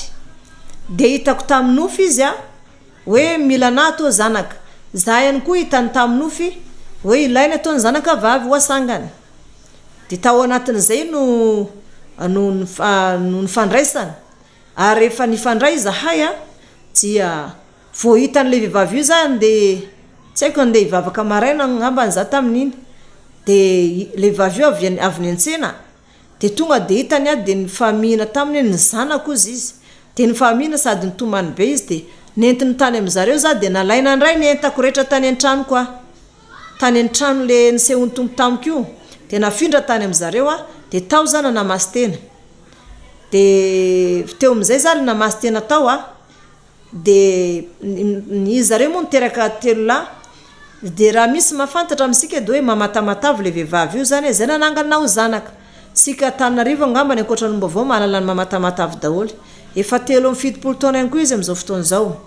de hitako tamin'ny nofy izy hoe mila na atao zanaka za ihany koa hitany tamin'ny nofy hoe ilainy atao ny zanakavavy hoasangany de tao anatin'izay no nifandraisana ary rehefa nifandray zahay dia vao hitan'le vehivavy io zany de tsy haiko andeha hivavaka maraina ngambany za tamin'iny de le vehivavy io avy ny an-tsena de tonga de hitany de nifamihana taminy ny zanako izy de nifamihana sady nitomany be izy de nentiny tany am'zareo za de nalaina ndray nentako rehetra tany an-trano koa tany an-trano le nisehony tompo tamiko io de nafindra tany am'zareo de tao zana namasy tena de teo am'izay zany namasy tena tao de ny zareo moa niteraka 3 lahy de raha misy mafantatra amsika de hoe mamatamatavy le vehivavy io zany zay nananganao zanaka sika Tanarivo ngambany ankoatra nomba vao mahalala ny mamatamatavy daholo efa 7 taona ihany koa izy am'izao fotoana zao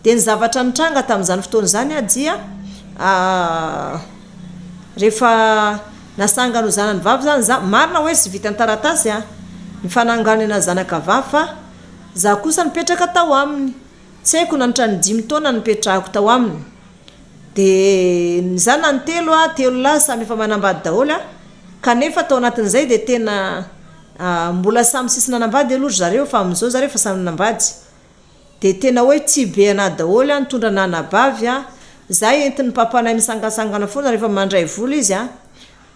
de ny zavatra nitranga tamin'izany fotoana zany dia rehefa nasangano zanany vavy zany za marina hoe sy vita taratasy ny fananganana zanakavavy fa za kosa nipetraka tao aminy tsy haiko nanitra ny 5 taona nipetrahako tao aminy de zana ny 3 lahy samy efa manambady daholo kanefa tao anatin'izay de tena mbola samy sisy nanambady aloha zareo fa am'izao zareo fa samy nanambady de tena hoe tsy be ana daholo nitondra nanabavy za entiny papanay misangasangana foana rehefa mandray vola izy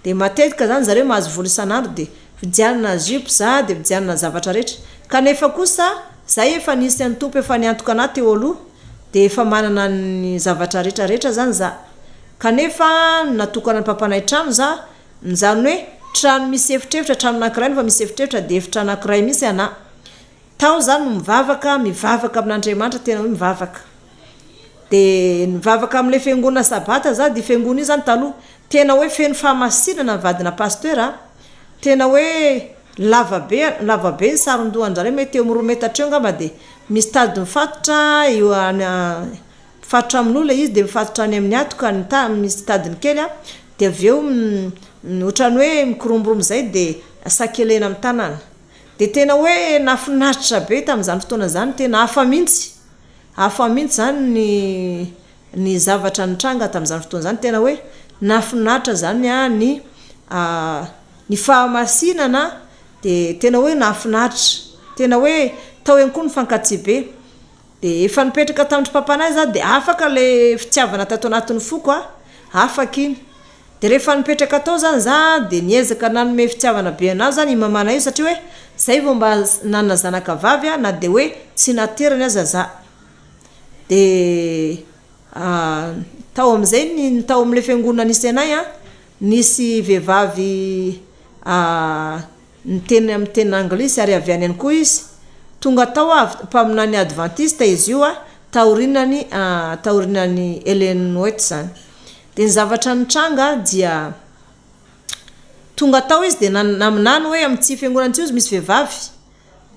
de matetika zany zareo mahazo vola isan'andro de vidianana jipo za de vidianana zavatra rehetra kanefa kosa zay efa nisy any tompo efa niantoka ana teo aloha de efa manana ny zavatra rehetra zany za kanefa natokana ny papanay trano za zany hoe trano misy efitrefitra trano anankiray fa misy efitrefitra de efitra anankiray misy ana tao zany mivavaka amin'Andriamanitra tena hoe mivavaka de nivavaka amin'le fiangonana sabata za de fiangonana io zany taloha tena hoe feno fahamasinana vadina pasteur tena hoe lava be ny saron-dohanjareo mety eo amin'ny 2 metatra eo ngamba de misy tady mifatotra eo mifatotra amin'olona izy de mifatotra any amin'ny atoka misy tadiny kely de aveo otrany hoe mikoromborombo zay de sakelena amin'ny tanana de tena hoe nafinaritra be tamin'izany fotoana zany tena hafa mihitsy zany ny zavatra nitranga tamin'izany fotoana zany tena hoe nafinaritra zany ny fahamasinana de tena hoe nafinaritra tena hoe tao ihany koa ny fankatsy be dia efa nipetraka tamin'ny papanahy za dia afaka le fitiavana tato anatin'ny foko afaka iny dia rehefa nipetraka tao zany za dia niezaka nanome fitiavana be anazy zany mamana io satria hoe zay vao mba nanana zanaka vavy na dia hoe tsy naterany aza za dia tao amin'izay tao amin'ilay fiangonana nisy anay nisy vehivavy niteny amin'ny teny anglisy ary avy any ihany koa izy tonga tao mpaminany adventiste izy io taorinany Hélène White zany dia ny zavatra nitranga dia tonga tao izy dia naminany hoe amin'ny fiangonana tsy izy misy vehivavy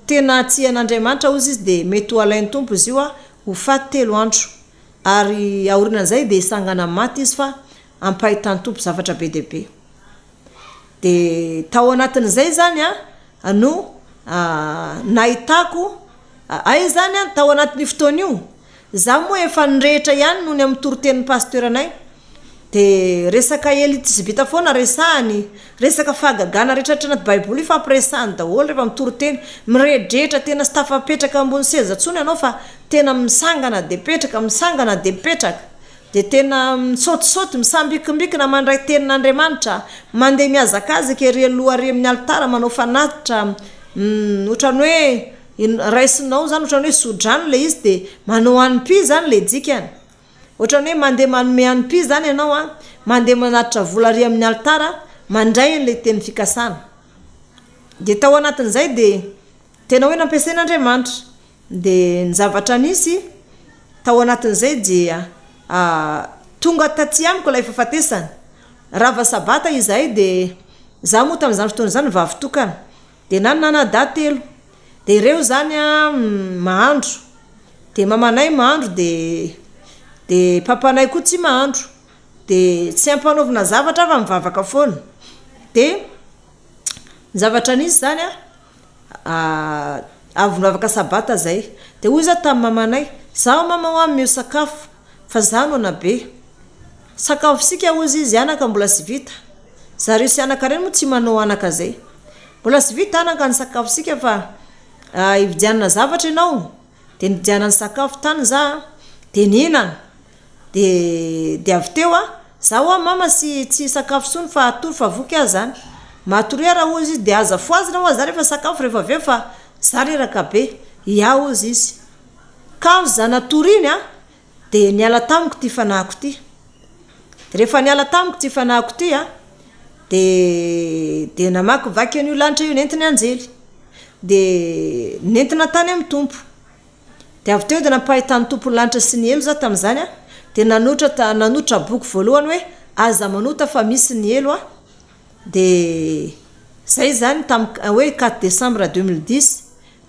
tena tsy an'Andriamanitra ozy izy dia mety ho alain'ny tompo izy io ho faty 3 andro ary aorinan'izay dia isangana maty izy fa ampahitany tompo zavatra be dehibe dia tao anatin'izay zany no nahitako ay zany tao anatin'ny fotoana io za moa efa nirehitra ihany noho ny amin'ny torotenin'ny pasteur anay dia resaka elitisbita foana resahany resaka fahagagana rehetratra anaty baiboly fa ampiresahany daholo rehefa mitoroteny miredretra tena sy tafapetraka ambony seza tsony ianao fa tena misangana dia petraka misangana dia petraka dia tena misaotisaoty misambikimbikina mandray tenin'Andriamanitra mandeha miazakazaka ery aloha ary amin'ny altara manao fanatitra ohatrany hoe raisinao zany ohatrany hoe sodrano le izy dia manao anipy zany le dikany ohatrany hoe mandeha manome anipy zany ianao mandeha manatitra vola ary amin'ny altara mandray le teny fikasana dia tao anatin'izay dia tena hoe nampiasain'Andriamanitra dia ny zavatra nisy tao anatin'izay dia tonga taty amiko ilay fahafatesany rava sabata izahay dia za moa tamin'izany fotoana zany vavitokana dia nana daty 3 dia ireo zany mahandro dia mamanay mahandro dia papanay koa tsy mahandro dia tsy ampanaovina zavatra fa mivavaka foana dia zavatra nisy zany avy mivavaka sabata zay dia hoy za tamin'ny mamanay zaho mama ho amin'ny sakafo fa zano anabe sakafo sika ozy izy anaka mbola sy vita zareo sy anaka reny moa tsy manao anaka zay mbola sy vita anaka ny sakafo sika fa ividianana zavatra ianao dia nidianany sakafo tany za dia nihinana dia avy teo zaho mama tsy sakafo sony fa atory fa voky azy zany matory raha ozy izy dia aza foazina ho za rehefa sakafo rehefa aveo fa za reraka be ozy izy ka za natory iny dia niala tamiko ty fanahiko ty rehefa niala tamiko ty fanahiko ty dia namaky vaky an'io lanitra io nentiny anjely dia nentina tany amin'ny tompo dia avy teo dia nampahitany tompo lanitra sy ny elo za tamin'izany dia nanotra boky voalohany hoe aza manota fa misy ny elo dia zay zany hoe 4 décembre 2010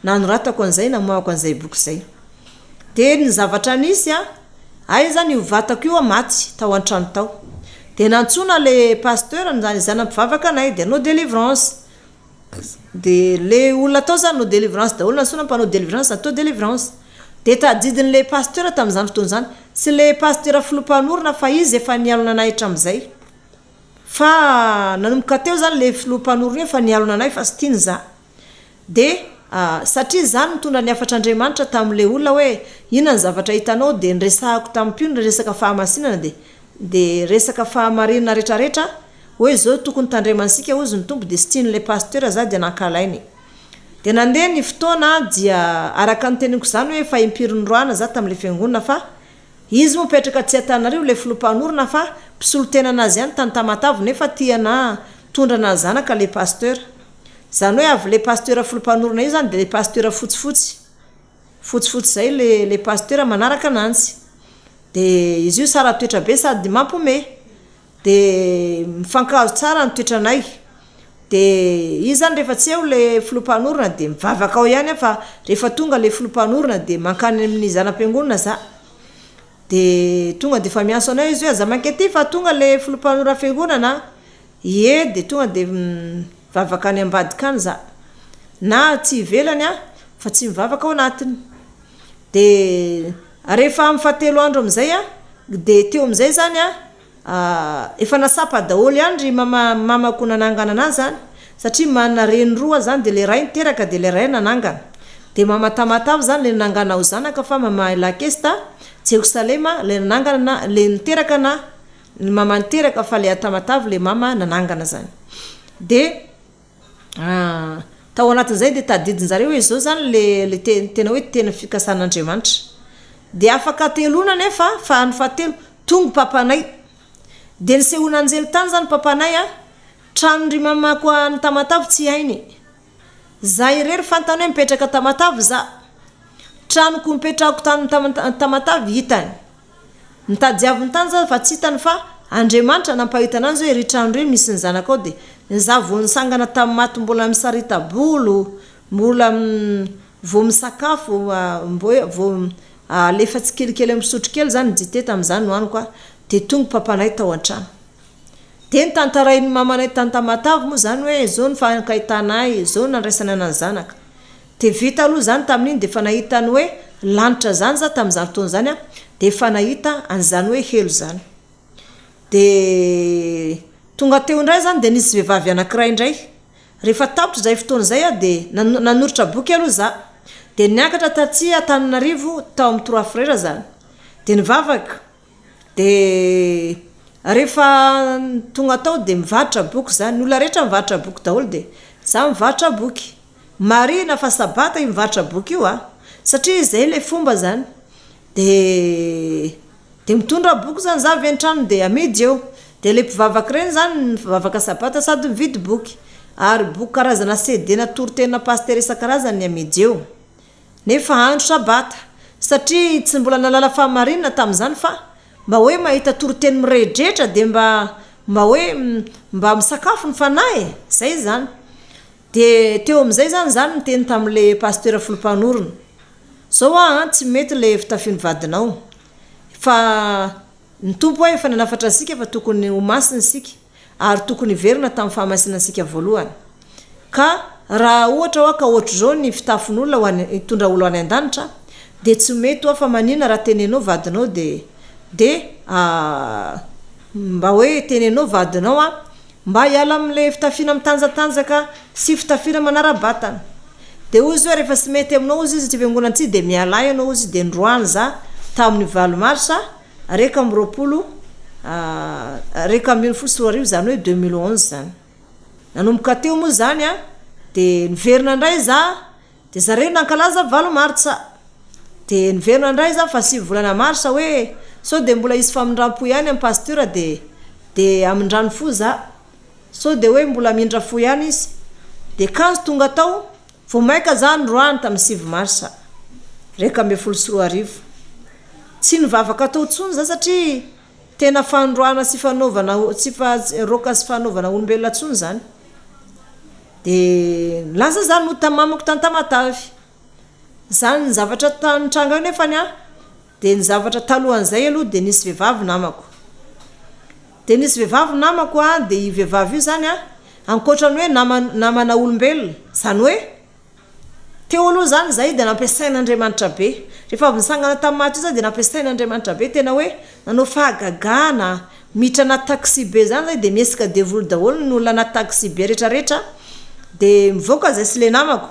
nanoratako an'izay namoahako an'izay boky zay dia ny zavatra nisy ay zany io vatako io maty tao an-trano tao dia nantsona le pasteur zany mpivavaka anay dia no délivrance dia le olona tao zany no délivrance daholo nansona mpanao délivrance atao délivrance dia tadidin'le pasteur tamin'izany fotoana zany sy le pasteur filompanorona fa izy efa nialona anay hatramin'izay fa nanomboka teo zany le filompanorona efa nialona anay fa sy tiany za dia satria zany mitondra ny afatr'Andriamanitra tamin'le olona hoe inona ny zavatra hitanao dia nresahako tamin'mpino resaka fahamasinana dia resaka fahamarinana rehetrarehetra hoe zao tokony tandremansika ozy ny tompo dia sy tian'le pasteur za dia nankalainy dia nandeha ny fotoana dia araka ny teniko zany hoe fa impirindroana za tamin'le fiangonana fa izy moa petraka tsy atanareo le filompanorona fa mpisolotena anazy ihany tany tamatavo nefa tiana tondrana zanaka le pasteur zany hoe avy le pasteur filompanorona io zany dia le pasteur fotsifotsy zay le pasteur manaraka ananjy dia izy io sara toetra be sady mampome dia mifankazo tsara ny toetranay dia izy zany rehefa tsy eo le filompanorona dia mivavaka ao ihany fa rehefa tonga le filompanorona dia mankany amin'ny zanam-piangonana za dia tonga dia fa mianso anao izy hoe aza mankety fa tonga le filompanorona fiangonana dia tonga dia mivavaka any ambadika any za na tsy ivelany fa tsy mivavaka ao anatiny dia rehefa amin'ny fahatelo andro amin'izay dia teo amin'izay zany efa nasapa daholo ihany ry mamako nanangana anazy zany satria manana reny roa zany dia le ray niteraka dia le ray nanangana de mama Tamatavy zany le nangana ho zanaka fa mama Lakesta Jerusalema le nangana le niteraka na mama niteraka fa le Tamatavy le mama nanangana zany de tao anatin'izay de tadidin'jareo hoe zao zany le tena hoe tena fikasan'Andriamanitra de afaka telona nefa fa ny fahatelo tongo papanay de nisehona anjely tany zany papanay tranondry mama koa ny Tamatavy tsy hainy za irery fantany hoe mipetraka Tamatavy za tranoko mipetrako tany Tamatavy hitany nitadiaviny tany za fa tsy hitany fa Andriamanitra nampahita ananjy hoe ry trano reny misy ny zanaka ao de za vo nisangana tamin'ny maty mbola misarita bolo mbola vo misakafo vo lefa tsy kelikely misotro kely zany jite tamin'izany nohaniko de tongo papanay tao an-trano de nitantarainy mamanay tany Tamatavy moa zany hoe zao ny fankaitanay zao nandraisana anany zanaka de vita aloha zany tamin'iny de fa nahitany hoe lanitra zany za tamin'izany fotoana zany de fa nahita an'izany hoe helo zany de tonga teo indray zany de nisy vehivavy anankiray indray rehefa tapitra zay fotoana zay de nanoritra boky aloha za de niakatra taty Antananarivo tao amin'ny 3 frères zany de nivavaka de rehefa tonga tao de mivarotra boky zany ny olona rehetra mivarotra boky daholo de za mivarotra boky marina fa sabata mivarotra boky io satria zay le fomba zany de mitondra boky zany za avy an-trano de amidy eo de le mpivavaka reny zany mivavaka sabata sady mividy boky ary boky karazana CD na toritena pasteur isan-karazany amidy eo nefa andro sabata satria tsy mbola nalala fahamarinana tamin'izany fa mba hoe mahita toriteny miredretra de mba hoe mba misakafo ny fanahy zay zany de teo am'izay zany niteny tamin'le pasteur folompanorona zao tsy mety le fitafiany vadinao fa ny tompo hoe efa nanafatra asika fa tokony ho masina sika ary tokony verina tamin'ny fahamasinana sika voalohany ka raha ohatra hoe ka ohatra zao ny fitafin'olona ho any hitondra olo any an-danitra de tsy mety fa manina raha tenenao vadinao de mba hoe tenenao vadinao mba hiala am'le fitafiana mitanjatanjaka sy fitafiana manara-batana de ozy hoe rehefa tsy mety aminao ozy izy tsy vengonana tsy de miala ianao ozy de ndroany za tamin'ny 20 marsa reka amby 20 reka amby 24 zany hoe 2011 zany nanomboka teo moa zany de niverina indray za de zareo nankalaza 20 marsa de niverina indray za fa 6 volana marsa hoe so de mbola izy famindram-po ihany amin'ny pasteur de amindrano fo za so de hoe mbola mindra fo ihany izy de kanzo tonga tao vo maika za ndroany tamin'ny 6 marsa reka amby 24 tsy nivavaka tao tsony za satria tena fandroana sy fanaovana tsy fa roka sy fanaovana olombelona tsony zany de lasa zany no tamamako tany Tamatavy zany ny zavatra tanytranga io nefany de ny zavatra talohan'izay aloha de nisy vehivavy namako de nisy vehivavy namako de i vehivavy io zany ankoatrany hoe namana olombelona zany hoe teo aloha zany zay de nampiasain'Andriamanitra be rehefa avy nisangana tamin'ny maty io zany de nampiasain'Andriamanitra be tena hoe nanao fahagagana mitra na taxi be zany zay de miesika devoly daholo ny olona na taxi be rehetrarehetra de mivoaka zay sy le namako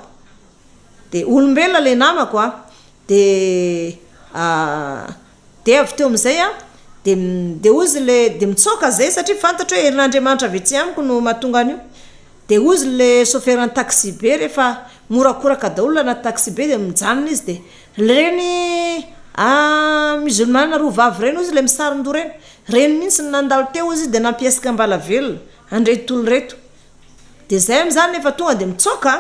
de olombelona le namako de avy teo am'izay de ozy le de mitsoka zay satria fantatra hoe herin'Andriamanitra vetsy amiko no mahatonga an'io de ozy le chauffeur an taxi be rehefa morakoraka daholo na taxi be de mijanona izy de reny musulmana roa vavy reny ozy le misarin-do reny mihitsy nandalo teo izy de nampiesika mbala velona andretolo reto de zay am'zany efa tonga de mitsoka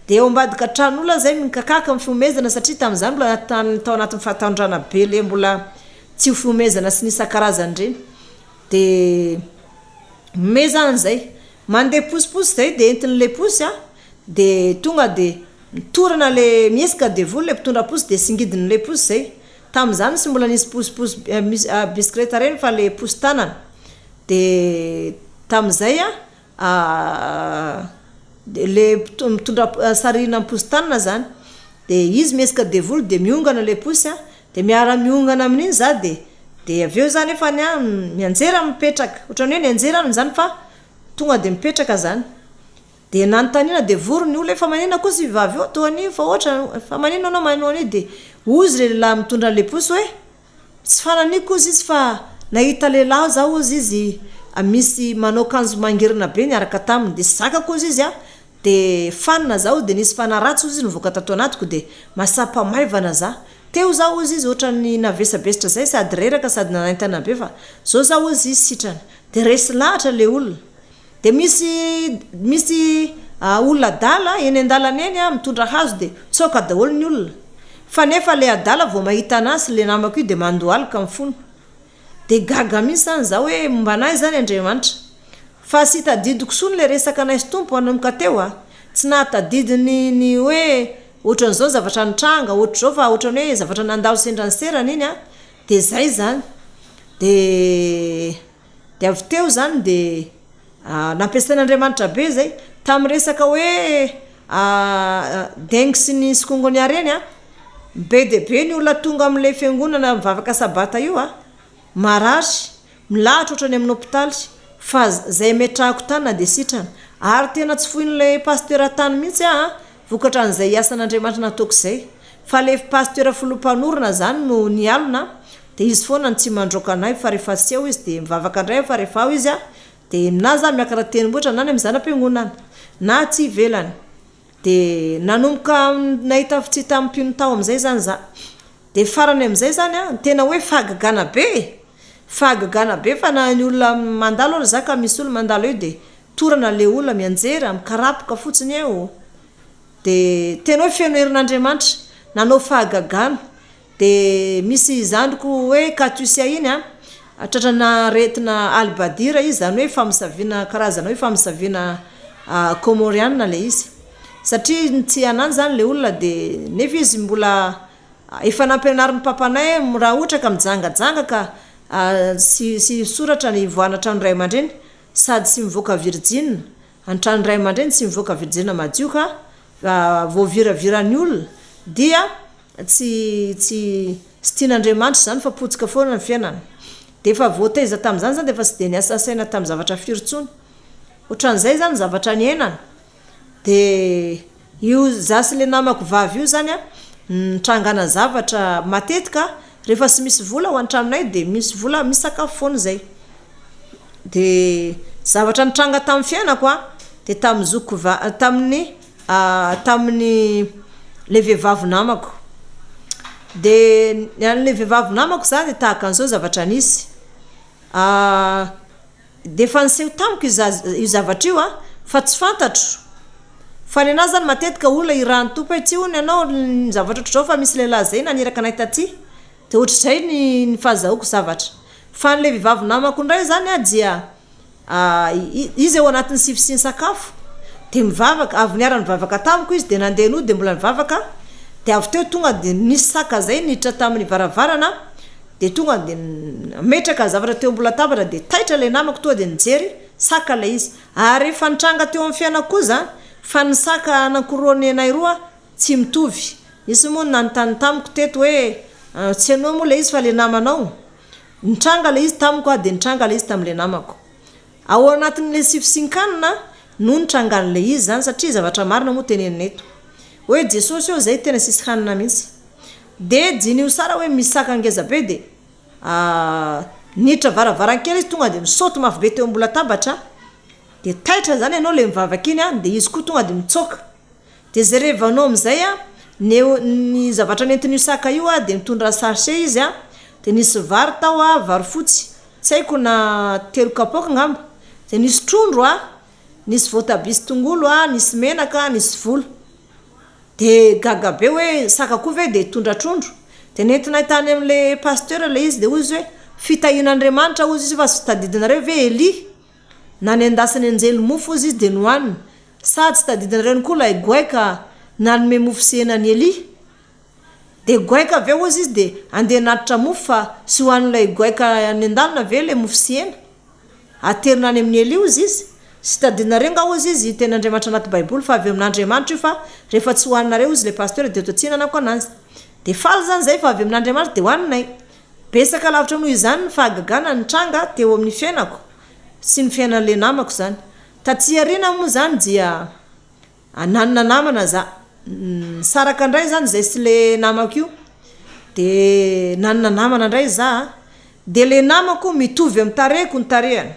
de eo ambadika tran'olona zay mikakaka mifomezana satria tamin'izany mbola tao anatin'ny fahatandrana be le mbola tsy hofomezana sy nisa-karazany reny de mezana zay mandeha posiposy zay de entin'le posy de tonga de mitorana le miesika devoly le mpitondra posy de singidin'le posy zay tamin'izany sy mbola nisy posiposy bisikileta reny fa le posy tanana de tamin'izay le mitondra sarina amin'ny posy tanana zany de izy miesika devoly de miongana le posy de miara miongana amin'iny za de aveo zany efa mianjera mipetraka ohatrany hoe nianjera zany fa tonga de mipetraka zany de nanontaniana de vorony olona efa manina kosa vivavy eo toany fa ohatra fa manina anao manao ani de ozy le lehilahy mitondra le posy hoe tsy fananiko ozy izy fa nahita lehilahy zaho ozy izy misy manao kanjo mangirina be niaraka taminy de zakako ozy izy a de fanina zaho de nisy fanaratsy ozy nivoaka tato anatiko de masapamaivana za teo zaho ozy izy ohatrany navesabesatra zay sady reraka sady nanaintana be fa zao zaho ozy izy sitrany de resy lahatra le olona de misy olona dala eny andalana eny a mitondra hazo de tsoka daholo ny olona fa nefa le adala vao mahita anazy le namako io de mandohalika mifony de gaga mihitsy zany za hoe mombanahy zany Andriamanitra fa sy tadidiko sony le resaka anay sy tompo anomka teo a tsy nahatadidiny ny hoe ohatran'izao zavatra nitranga ohatr'izao fa ohatrany hoe zavatra nandalo sendrany serana iny a de zay zany de avy teo zany de nampiasain'Andriamanitra be zay tamin'ny resaka hoe dengy sy ny sikongony reny a be de be ny olona tonga amin'le fiangonana mivavaka sabata io a marary milahatra ohatrany amin'ny hôpitaly fa zay metrahako tany de sitrana ary tena tsy foin'le pasteur tany mihitsy a vokatra an'izay asan'Andriamanitra nataoko zay fa le pasteur filompanorona zany no nialona de izy foana tsy mandroka anay fa rehefa tsy eo izy de mivavaka ndray fa rehefa ao izy a de na za miakara tenibohitra nany amin'ny zanam-piangonana na tsy ivelany de nanomboka nahita fitsy tamin'ny tao am'izay zany za de farany am'izay zany a tena hoe fahagagana be fa na ny olona mandalo ary zaka misy olona mandalo io de torana le olona mianjera mikarapoka fotsiny eo de tena hoe feno herin'Andriamanitra nanao fahagagana de misy zandriko hoe katusia iny a tratrana retina albadira izy zany hoe famisaviana karazana hoe famisaviana komoriana le izy satria tsy anany zany le olona de nefa izy mbola efa nampianarin'ny papanay raha ohatra ka mijangajanga ka sy soratra ny voanatra ny ray aman-dreny sady sy mivoaka virjina antrany ray aman-dreny sy mivoaka virjina madio ka voaviravirany olona dia tsy tian'Andriamanitra zany fa potsika foana ny fiainana de efa voataiza tamin'izany zany de efa sy de niasasaina tamin'ny zavatra firitsony ohatran'izay zany zavatra ny ainana de io za sy le namako vavy io zany a nitrangana zavatra matetika rehefa sy misy vola ho an-tranonay de misy vola misy sakafo foana zay de zavatra nitranga tamin'ny fiainako a de tamin'ny le vehivavy namako de le vehivavy namako zany de tahaka an'izao zavatra nisy de fa niseho tamiko io zavatra io a fa tsy fantatro fa ny anazy zany matetika olona irany tompo hoe tsy hony ianao ny zavatra ohatr'izao fa misy lehilahy zay naniraka anay taty de ohatr'izay ny fahazahoako zavatra fa ny le vehivavy namako indray zany a dia izy eo anatin'ny sifisiny sakafo de mivavaka avy niara nivavaka tamiko izy de nandeha no de mbola nivavaka de avy teo tonga de nisy saka zay niditra tamin'ny varavarana de tonga de metraka zavatra teo mbola tabatra de taitra le namako toa de nijery saka le izy ary rehefa nitranga teo amin'ny fiainako koza fa ny saka anankiroany anay roa tsy mitovy isy moa nanontany tamiko teto hoe tsy anao moa le izy fa le namanao nitranga le izy tamiko de nitranga le izy tamin'le namako ao anatin'le sifisinkanina no nitrangan'le izy zany satria zavatra marina moa tenenina eto hoe Jesosy eo zay tena sisy hanina mihitsy de jinio sara hoe misy saka ngeza be de nitra varavarankely izy tonga de misaoty mafy be teo mbola tabatra de taitra zany ianao le mivavaka iny a de izy koa tonga de mitsoka de zay rehevanao am'izay a ny zavatra nentin'io saka io a de mitondra sachet izy a de nisy vary tao a vary fotsy tsy haiko na telo kapoka ngamba de nisy trondro a nisy voatabia sy tongolo a nisy menaka nisy volo de gaga be hoe saka koa ve de tondra trondro de nentinay tany amin'le pasteur le izy de ozy hoe fitahin'Andriamanitra ozy izy fa sy tadidinareo ve Eli na ny endasiny anjely mofo ozy izy de nohaniny sady tsy tadidinareo ny koa lay goaika nanome mofo senany Eli de goaika avy eo ozy izy de andeha natitra mofo fa sy hohan'ilay goaika ny andalina ve le mofo sena aterina any amin'ny Eli ozy izy sy tadidinareo nga ozy izy ten'Andriamanitra anaty baiboly fa avy amin'Andriamanitra io fa rehefa tsy hohaninareo izy le pasteur de totsinanako anazy de faly zany zay fa avy amin'Andriamanitra de hohaninay besaka lavitra noho izany ny fahagagana nitranga teo amin'ny fiainako sy ny fiainan'le namako zany taty ariana moa zany dia nanana namana za saraka ndray zany zay sy le namako io de nanana namana ndray za de le namako mitovy amin'ny tarehiko ny tarehany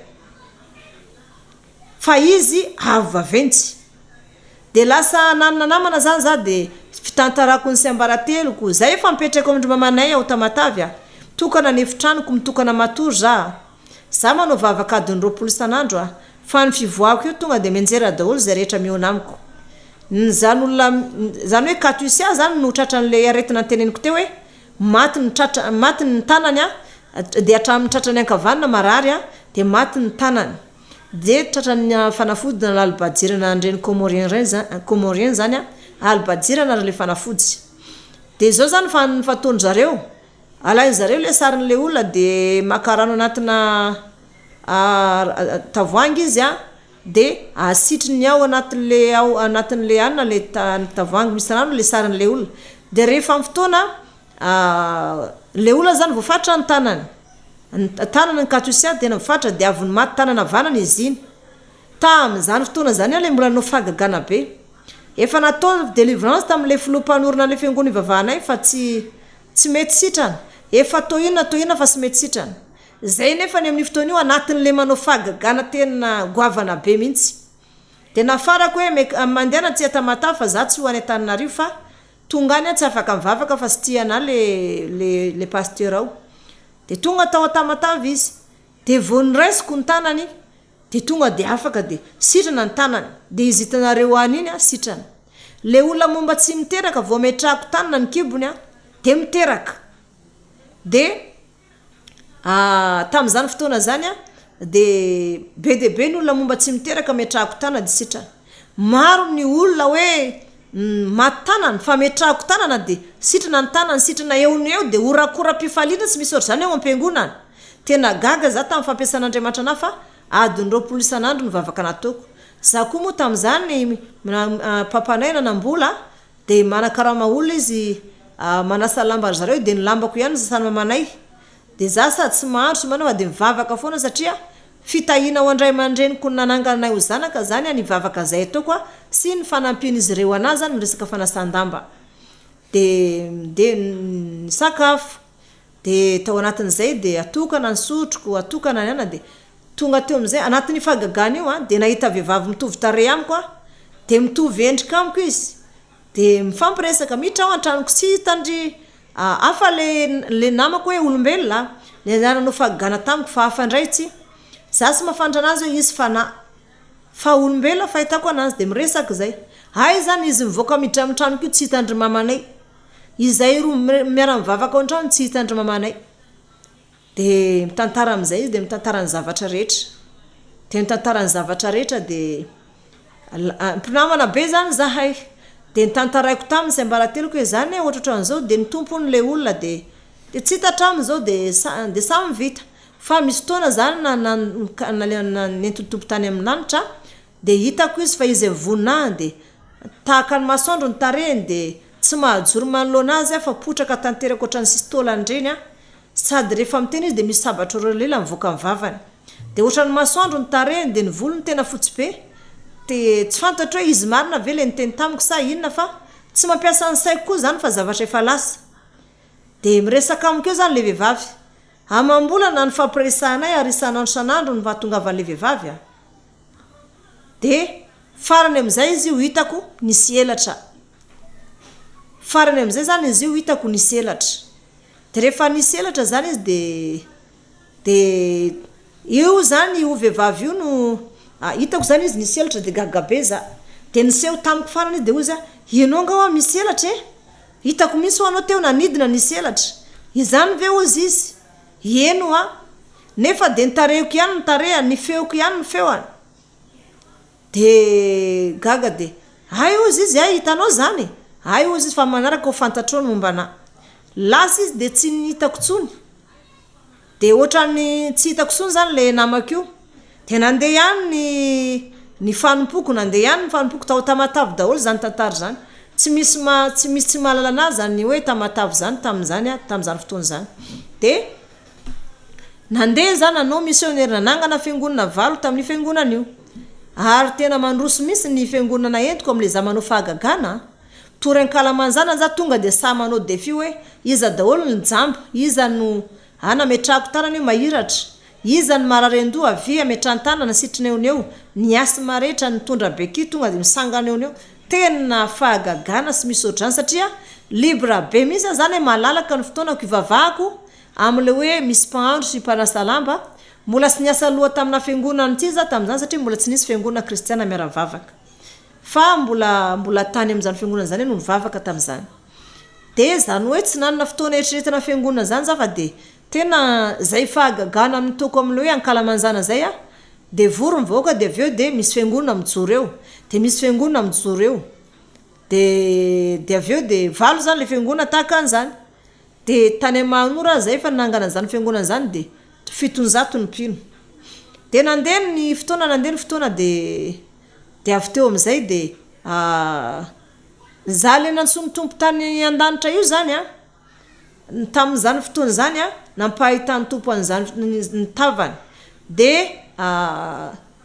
fa izy avo vaventsy de lasa nanana namana zany za de fitantarako ny sy ambarateloko zay efa mipetrako amindry mamanay ao Tamatavy tokana ny efitranoko mitokana matory za manao vavaka adiny 20 isanandro fa ny fivoako io tonga de menjera daholo zay rehetra miona amiko zany hoe katusia zany no tratran'le aretina teneniko teo hoe maty ny tanany de atramin'ny tratrany ankavanana marary de maty ny tanany de tratrany fanafody na albajirana andreny comorien zany albajirana le fanafody de zao zany fatony zareo alain zareo le sarin'le olona de makarano anatina tavoangy izy de asitriny ao anatin'le anina le tavoangy misy rano le sarin'le olona de rehefa amin'ny fotoana le olona zany voafatra ny tanany ny katusia tena voafatra de avy ny maty tanana vanana izy iny tam'izany fotoana zany le mbola nofagagana be efa natao délivrance tam'le filompanorona le fiangonana ivavahanay fa tsy mety sitrana efa toina fa tsy mety sitrana zay nefa ny amin'ny fotoana io anatin'le manao fagagana tena goavana be mihitsy de nafarako hoe mandehana tsy Tamatavy fa za tsy ho any Antananarivo fa tonga any tsy afaka mivavaka fa sy tiana le pasteur ao de tonga tao Tamatavy izy de voniraisiko ny tanany de tonga de afaka de sitrana ny tanany de izy hitanareo any iny sitrana le olona momba tsy miteraka vao metrahako tanana ny kibony de miteraka de tam'izany fotoana zany de be de be ny olona momba tsy miteraka metrahako tanana de sitrana maro ny olona hoe maty tanana fa metrahako tanana de sitrana ny tanana sitrana eo de orakora-pifaliana tsy misy ohatry zany eo am-piangonana tena gaga za tamin'ny fampiasan'Andriamanitra ana fa adiny 20 isanandro ny vavaka nataoko za koa moa tam'izany papanay nanambola de manakarama olona izy manasa lamba zareo de ny lambako ihany sasany mamanay de za sady tsy mahandro sy manao de mivavaka foana satria fitahina ao andray mandreniko nananganay ho zanaka zany ny vavaka zay ataoko sy ny fanampian'izy ireo anazy zany resaka fanasan-damba de sakafo de tao anatin'izay de atokana ny sotroko atokana ny ana de tonga teo am'izay anatin'ny fagagana io de nahita vehivavy mitovy tare amiko de mitovy endrika amiko izy de mifampiresaka miditra ao antranoko tsy hitandry afa le namako hoe olombelona le nanao fagagana tamiko fa afa ndraytsy za sy mafantatra anazy hoe izy fa olombelona fahitako anazy de miresaka zay hay zany izy mivoaka miditra am'tranoko io tsy hitandry mamanay izay roa miara mivavaka ao an-trano tsy hitandry mamanay de mitantara am'izay izy de mitantara ny zavatra rehetra de mpinamana be zany zahay de nitantaraiko taminy sy ambarateloko hoe zany ohatrohatran'izao de ny tompony le olona de tsy hitatraminy zao de samy vita fa misy fotoana zany nentotompo tany amin'ny lanitra de hitako izy fa izy vonina de tahaka ny masoandro ny tarehiny de tsy mahajoro manoloana azy fa potraka tanteraka ohatrany sistolany reny sady rehefa miteny izy de misy sabatra rolela mivoaka mivavany de ohatrany masoandro ny tarehiny de ny volony tena fotsy be de tsy fantatra hoe izy marina ve le niteny tamiko sa inona fa tsy mampiasa ny saiko koa zany fa zavatra efa lasa de miresaka amiko eo zany le vehivavy amam-bolana ny fampiresanay ary isanandro sanandro ny vahatongavan'le vehivavy de farany am'izay izy io hitako nisy elatra farany am'izay zany izy io hitako nisy elatra de rehefa nisy elatra zany izy de io zany io vehivavy io no hitako zany izy nisy elatra de gagabe za de niseho tamiko farany de ozy ianao nga misy elatra hitako misy ho anao teo nanidina nisy elatra izany ve ozy izy eno nefa de nitarehiko ihany nitareha ny feoko ihany ny feoany de gaga de hay ozy izy hitanao zany hay ozy izy fa manaraka ho fantatrony mombana lasa izy de tsy hitako tsony de ohatrany tsy hitako tsony zany le namako io de nandeha ihany ny fanompoko nandeha ihany ny fanompoko tao Tamatavy daholo zany tantara zany tsy misy tsy mahalala anazy zany hoe Tamatavy zany tam'izany fotoana zany de nandeha zany anao missionnaire nanangana fiangonana valo tamin'ny fiangonana io ary tena mandroso misy ny fiangonana entiko amin'le zamanao fahagagana toren-kalamanjana za tonga de sa manao defi hoe iza daholo ny jamba iza no metrako tanany hoe mahiratra iza ny mararendo avy ametran-tanana sitrina eo ny asy marehetra ny tondra beky tonga de misangana eo tena fahagagana sy misy ohatrany satria libra be misy zany malalaka ny fotoanako ivavahako am'le hoe misy mpahandro sy mpanasa lamba mbola sy niasa loha tamina fiangonana ty za tam'izany satria mbola tsy nisy fiangonana kristiana miaravavaka fa mbola tany am'izany fiangonana zany no mivavaka tam'izany de zany hoe tsy nanana fotoana eritreretina fiangonana zany za fa de tena zay fahagagana amin'ny toko am'le hoe ankalamanjana zay de voro mivaoka de aveo de misy fiangonana mijoro eo de misy fiangonana mijoro eo de aveo de valo zany le fiangonana tahaka an'izany de tany Manora zay fa nangana zany fiangonana zany de 700 ny mpino de nandeha ny fotoana de avy teo am'izay de za le nantsony tompo tany an-danitra io zany tam'izany fotoana zany nampahitany tompo an'izany ny tavany de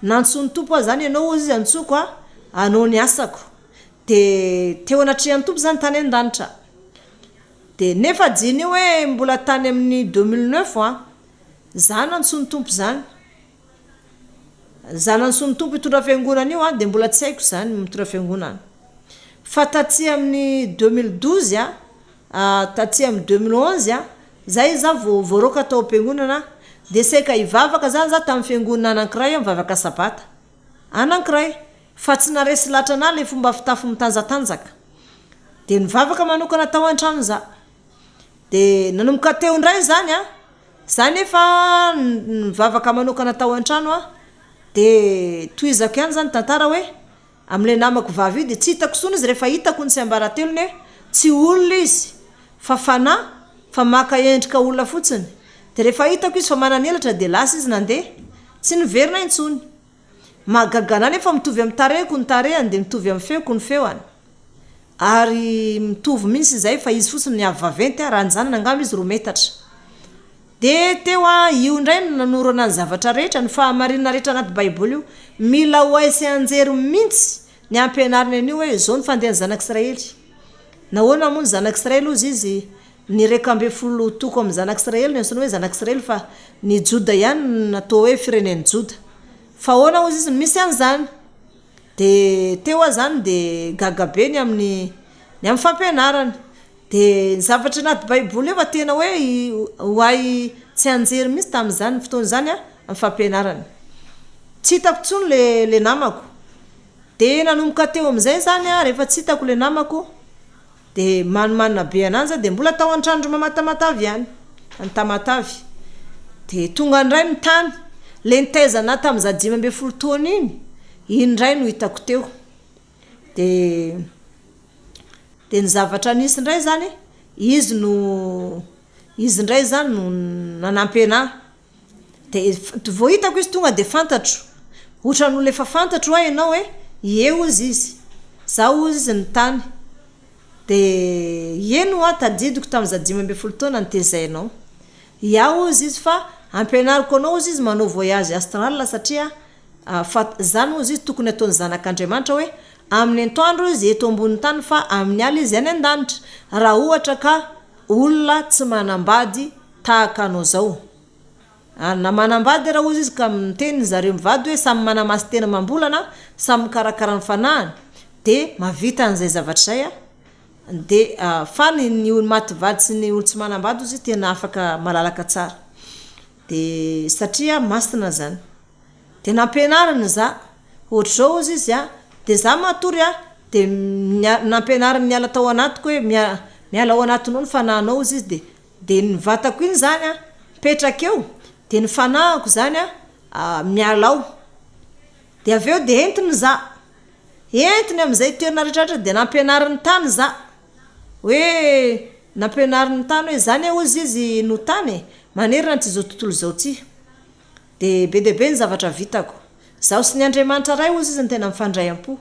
nantsony tompo zany ianao izy antsoko anao ny asako de teo anatrehan'ny tompo zany tany an-danitra de nefa jiny hoe mbola tany amin'ny 2009 za nantsony tompo zany za nantsony tompo itondra fiangonana io de mbola tsy haiko zany mitondra fiangonana fa taty amin'ny 2012 taty amin'ny 2011 zay za voaroka tao am-piangonana de seka ivavaka zany za tamin'ny fiangonana anankiray mivavaka sabata anankiray fa tsy naresy latra ana le fomba fitafy mitanjatanjaka de nivavaka manokana tao an-trano za de nanomboka teo ndray zany zany efa nivavaka manokana tao an-trano de toizako ihany zany tantara hoe am'le namako vavy de tsy hitako sony izy rehefa hitako ny tsy ambaratelony hoe tsy olona izy fa fanahy fa maka endrika olona fotsiny de rehefa hitako izy fa mananelatra de lasa izy nandeha tsy niverina intsony magagana nefa mitovy amin'ny tarehiko ny tarehany de mitovy amin'ny feoko ny feoany ary mitovy mihitsy zay fa izy fotsiny ny avaventy raha anjanona angamba izy rometatra de teo io ndray nanorana ny zavatra rehetra ny fahamarinana rehetra anaty baiboly io mila hoaisy anjery mihitsy ny ampianarina an'io hoe zao ny fandehan'ny zanak'Israely nahoana moa ny zanak'Israely izy ny 12 toko amin'ny zanak'Israely ny antsoina hoe zanak'Israely fa ny Joda ihany natao hoe firenen'ny Joda fa hoana izy misy an'izany de teo zany de gagabe ny amin'ny fampianarana de ny zavatra anaty baiboly io fa tena hoe hoay tsy anjery misy tam'izany fotoana zany amin'ny fampianarana tsy hitako tsony le namako de nanomboka teo am'izay zany rehefa tsy hitako le namako de manomanina be ananjy de mbola tao an-trandro mamatamata ihany ny tamatavy de tonga ndray ny tany le nitezana tam'za 12 taona iny indray no hitako teo de ny zavatra nisy ndray zany izy ndray zany no nanampy anahy de vo hitako izy tonga de fantatro ohatran'olo efa fantatro ianao hoe eo izy zao izy ny tany de eno tadidiko tam'za 12 taona nitezainao iaho izy fa ampianariko anao izy manao voyage astral satria zany izy tokony ataony zanak'Andriamanitra hoe amin'ny antoandro izy eto ambony tany fa amin'ny aly izy any an-danitra raha ohatra ka olona tsy manambady tahaka anao zao na manambady raha izy ka miteny zareo mivady hoe samy manamasy tena mambolana samy mikarakara ny fanahany de mavita an'izay zavatra zay de fa ny olo mativady sy ny olo tsy manambady izy tena afaka malalaka tsara de satria masina zany de nampianarana za ohatr'izao izy de za matory de nampianarana miala tao anatiko hoe miala ao anatinao ny fanahinao izy de ny vatako iny zany petraka eo de ny fanahiko zany miala ao de aveo de entiny am'izay toerana rehetrarehetra de nampianarany tany za hoe nampianarany tany hoe zany izy no tany manerina ty zao tontolo zao ty de be ny zavatra vitako zaho sy ny Andriamanitra ray izy ny tena mifandray am-po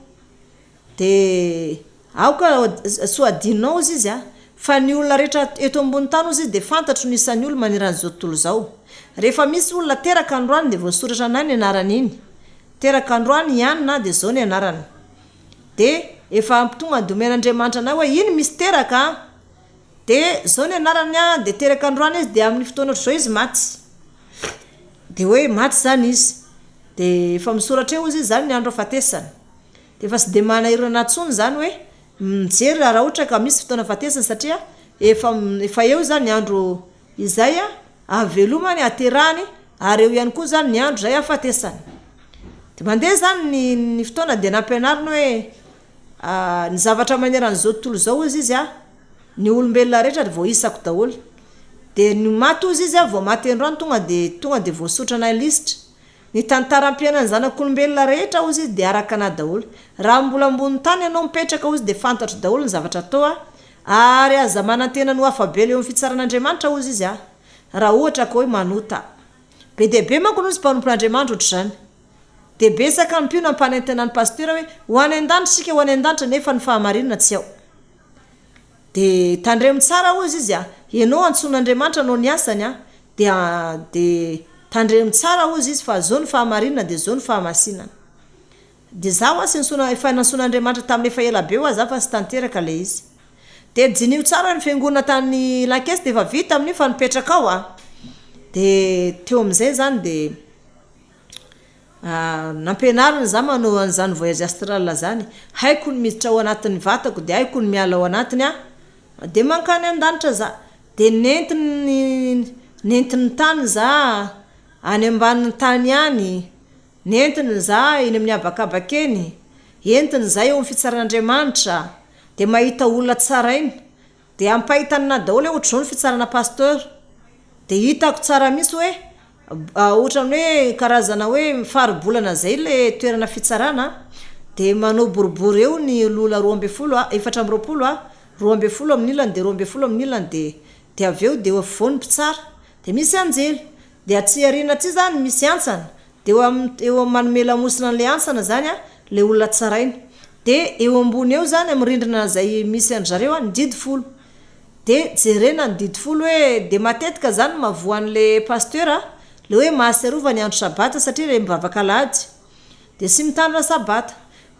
de aoka soadinao izy fa ny olona rehetra eto ambony tany izy de fantatro nisan'ny olona manerana zao tontolo zao rehefa misy olona teraka androany de voasoratra anany anarany iny teraka androany ihany na dia zao ny anarany. Dia efa tonga domen'Andriamanitra anao hoe iny misy teraka dia zao ny anarany dia teraka androany izy dia amin'ny fotoana ohatr'izao izy maty. Dia hoe maty zany izy. Dia efa misoratra eo izy zany ny andro afatesana. Dia efa tsy dia manahirana antsony zany hoe mijery raha ohatra ka misy fotoana afatesana satria efa eo zany ny andro izay avelomany aterahany ary eo ihany koa zany ny andro zay afatesana. Dia mandeha zany ny fotoana dia nampianarina hoe ny zavatra maneran'izao tontolo zao izy ny olombelona rehetra dia voaisako daholo. Dia ny maty ozy izy vao maty androany tonga dia voasotrana lisitra. Ny tantaram-piainan'ny zanak'olombelona rehetra ozy izy dia araka ana daholo. Raha mbola ambony tany ianao mipetraka ozy dia fantatro daholo ny zavatra atao ary aza manantena no Fabiola eo amin'ny fitsaran'Andriamanitra ozy izy raha ohatra ka hoe manota. Be dia be manko nozy mpanompon'Andriamanitra ohatr'izany. Dia besaka ny piona mpanentena ny pasteur hoe ho any an-danitra sika ho any an-danitra nefa ny fahamarinana tsy ao. Dia tandremo tsara ozy izy ianao antson'Andriamanitra anao ny asany dia tandremo tsara ozy izy fa zao ny fahamarinana dia zao ny fahamasinana. Dia zaho sy efa nanson'Andriamanitra tamin'ny efa ela be aza fa sy tanteraka ilay izy. Dia jinio tsara ny fiangonana tany Lankesy dia efa vita amin'ny fa nipetraka ao dia teo amin'izay zany dia nampianarina za manao an'izany voyage astral zany. Haiko ny miditra ao anatin'ny vatako dia haiko ny miala ao anatiny dia mankany an-danitra za. Dia nentiny tany za any ambanin'ny tany any, nentiny za eny amin'ny abakabaka eny, entiny za eo amin'ny fitsaran'Andriamanitra. Dia mahita olona tsara iny dia ampahitana daholo ohatr'izao ny fitsarana pasteur. Dia hitako tsara mihitsy hoe ohatrany hoe karazana hoe faribolana zay le toerana fitsarana dia manao boribory eo ny lola 12 420 12 amin'ny ilany dia 12 amin'ny ilany dia avy eo dia eo afovoany mpitsara dia misy anjely dia atsy ariana aty zany misy antsana dia eo manome lamosina an'le antsana zany le olona tsarainy. Dia eo ambony eo zany amin'ny rindrina zay misy an'zareo ny didy folo. Dia jerena ny didy folo hoe dia matetika zany mavoan'le pasteur le hoe mahatsiarova ny andro sabata satria le mibavaka alahady dia sy mitandrina sabata.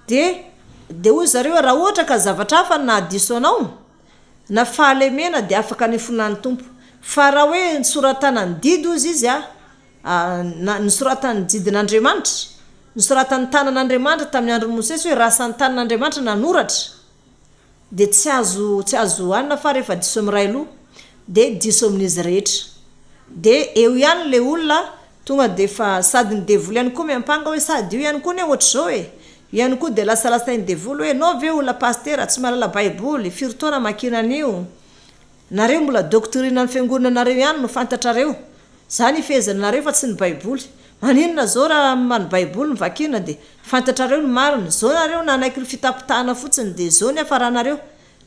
Dia hoy zareo raha ohatra ka zavatra hafa na diso anao na fahalemena dia afaka nifonan'ny tompo. Fa raha hoe nisoratana ny didy ozy izy nisoratany didin'Andriamanitra, nisoratany tanan'Andriamanitra tamin'ny andron'ny Mosesy hoe rasan'ny tanan'Andriamanitra nanoratra dia tsy azo hanina fa rehefa diso amin'ny ray loha dia diso amin'izy rehetra. Dia eo ihany le olona tonga dia fa sady ny devoly ihany koa miampanga hoe sady io ihany koa ny ohatr'izao ihany koa dia lasalasany devoly hoe nao ve olona pasteur tsy mahalala baiboly firy makina an'io nareo mbola doctrine ny fiangonanareo ihany no fantatrareo zany ifehezanareo fa tsy ny baiboly. Maninona zao raha many baiboly mivakina dia fantatrareo ny marina zao nareo nanaiky ny fitapitahana fotsiny dia zao ny afaranareo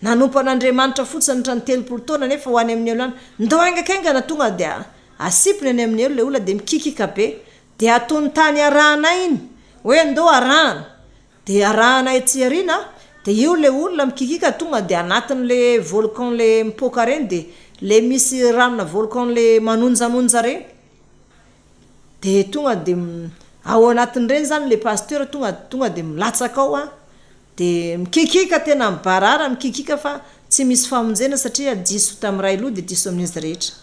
nanompo an'Andriamanitra fotsiny ny 30 taona nefa ho any amin'ny elo any ndao aingakaingana tonga dia asipiny any amin'ny elo le olona dia mikikika be dia ataony tany arahana iny hoe ndao arahana dia arahana etsy ariana dia io le olona mikikika tonga dia anatin'le volcan le mipoka reny dia le misy ranona volcan le manonjanonja reny dia tonga dia ao anatin'ireny zany le pasteur tonga dia milatsaka ao dia mikikika tena mibarara mikikika fa tsy misy famonjena satria diso tamin'ny ray loha dia diso amin'izy rehetra.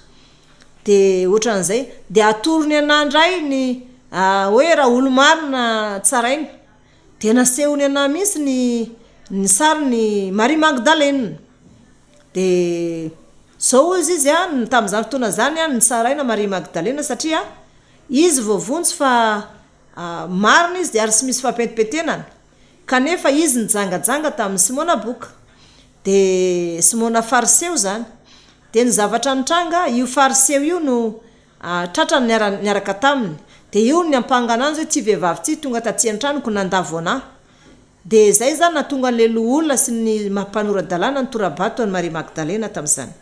Dia ohatran'izay dia atorony anandray ny hoe raha olo-marina tsara iny dia nasehony ana mihitsy ny sary ny Marie Magdalene. Dia zao izy tamin'izany fotoana zany ny tsaraina Marie Magdalene satria izy voavontsy fa marina izy dia ary tsy misy fampetipetenana kanefa izy nijangajanga tamin'ny Simona boka dia Simona fariseo zany. Dia ny zavatra nitranga io fariseo io no tratrany niaraka taminy dia io ny ampangana anzy hoe ty vehivavy ty tonga taty an-tranoko nandavo anahy. Dia zay zany natonga le olona sy ny mampanora-dalàna ny torabato ny Marie Magdalena tamin'izany.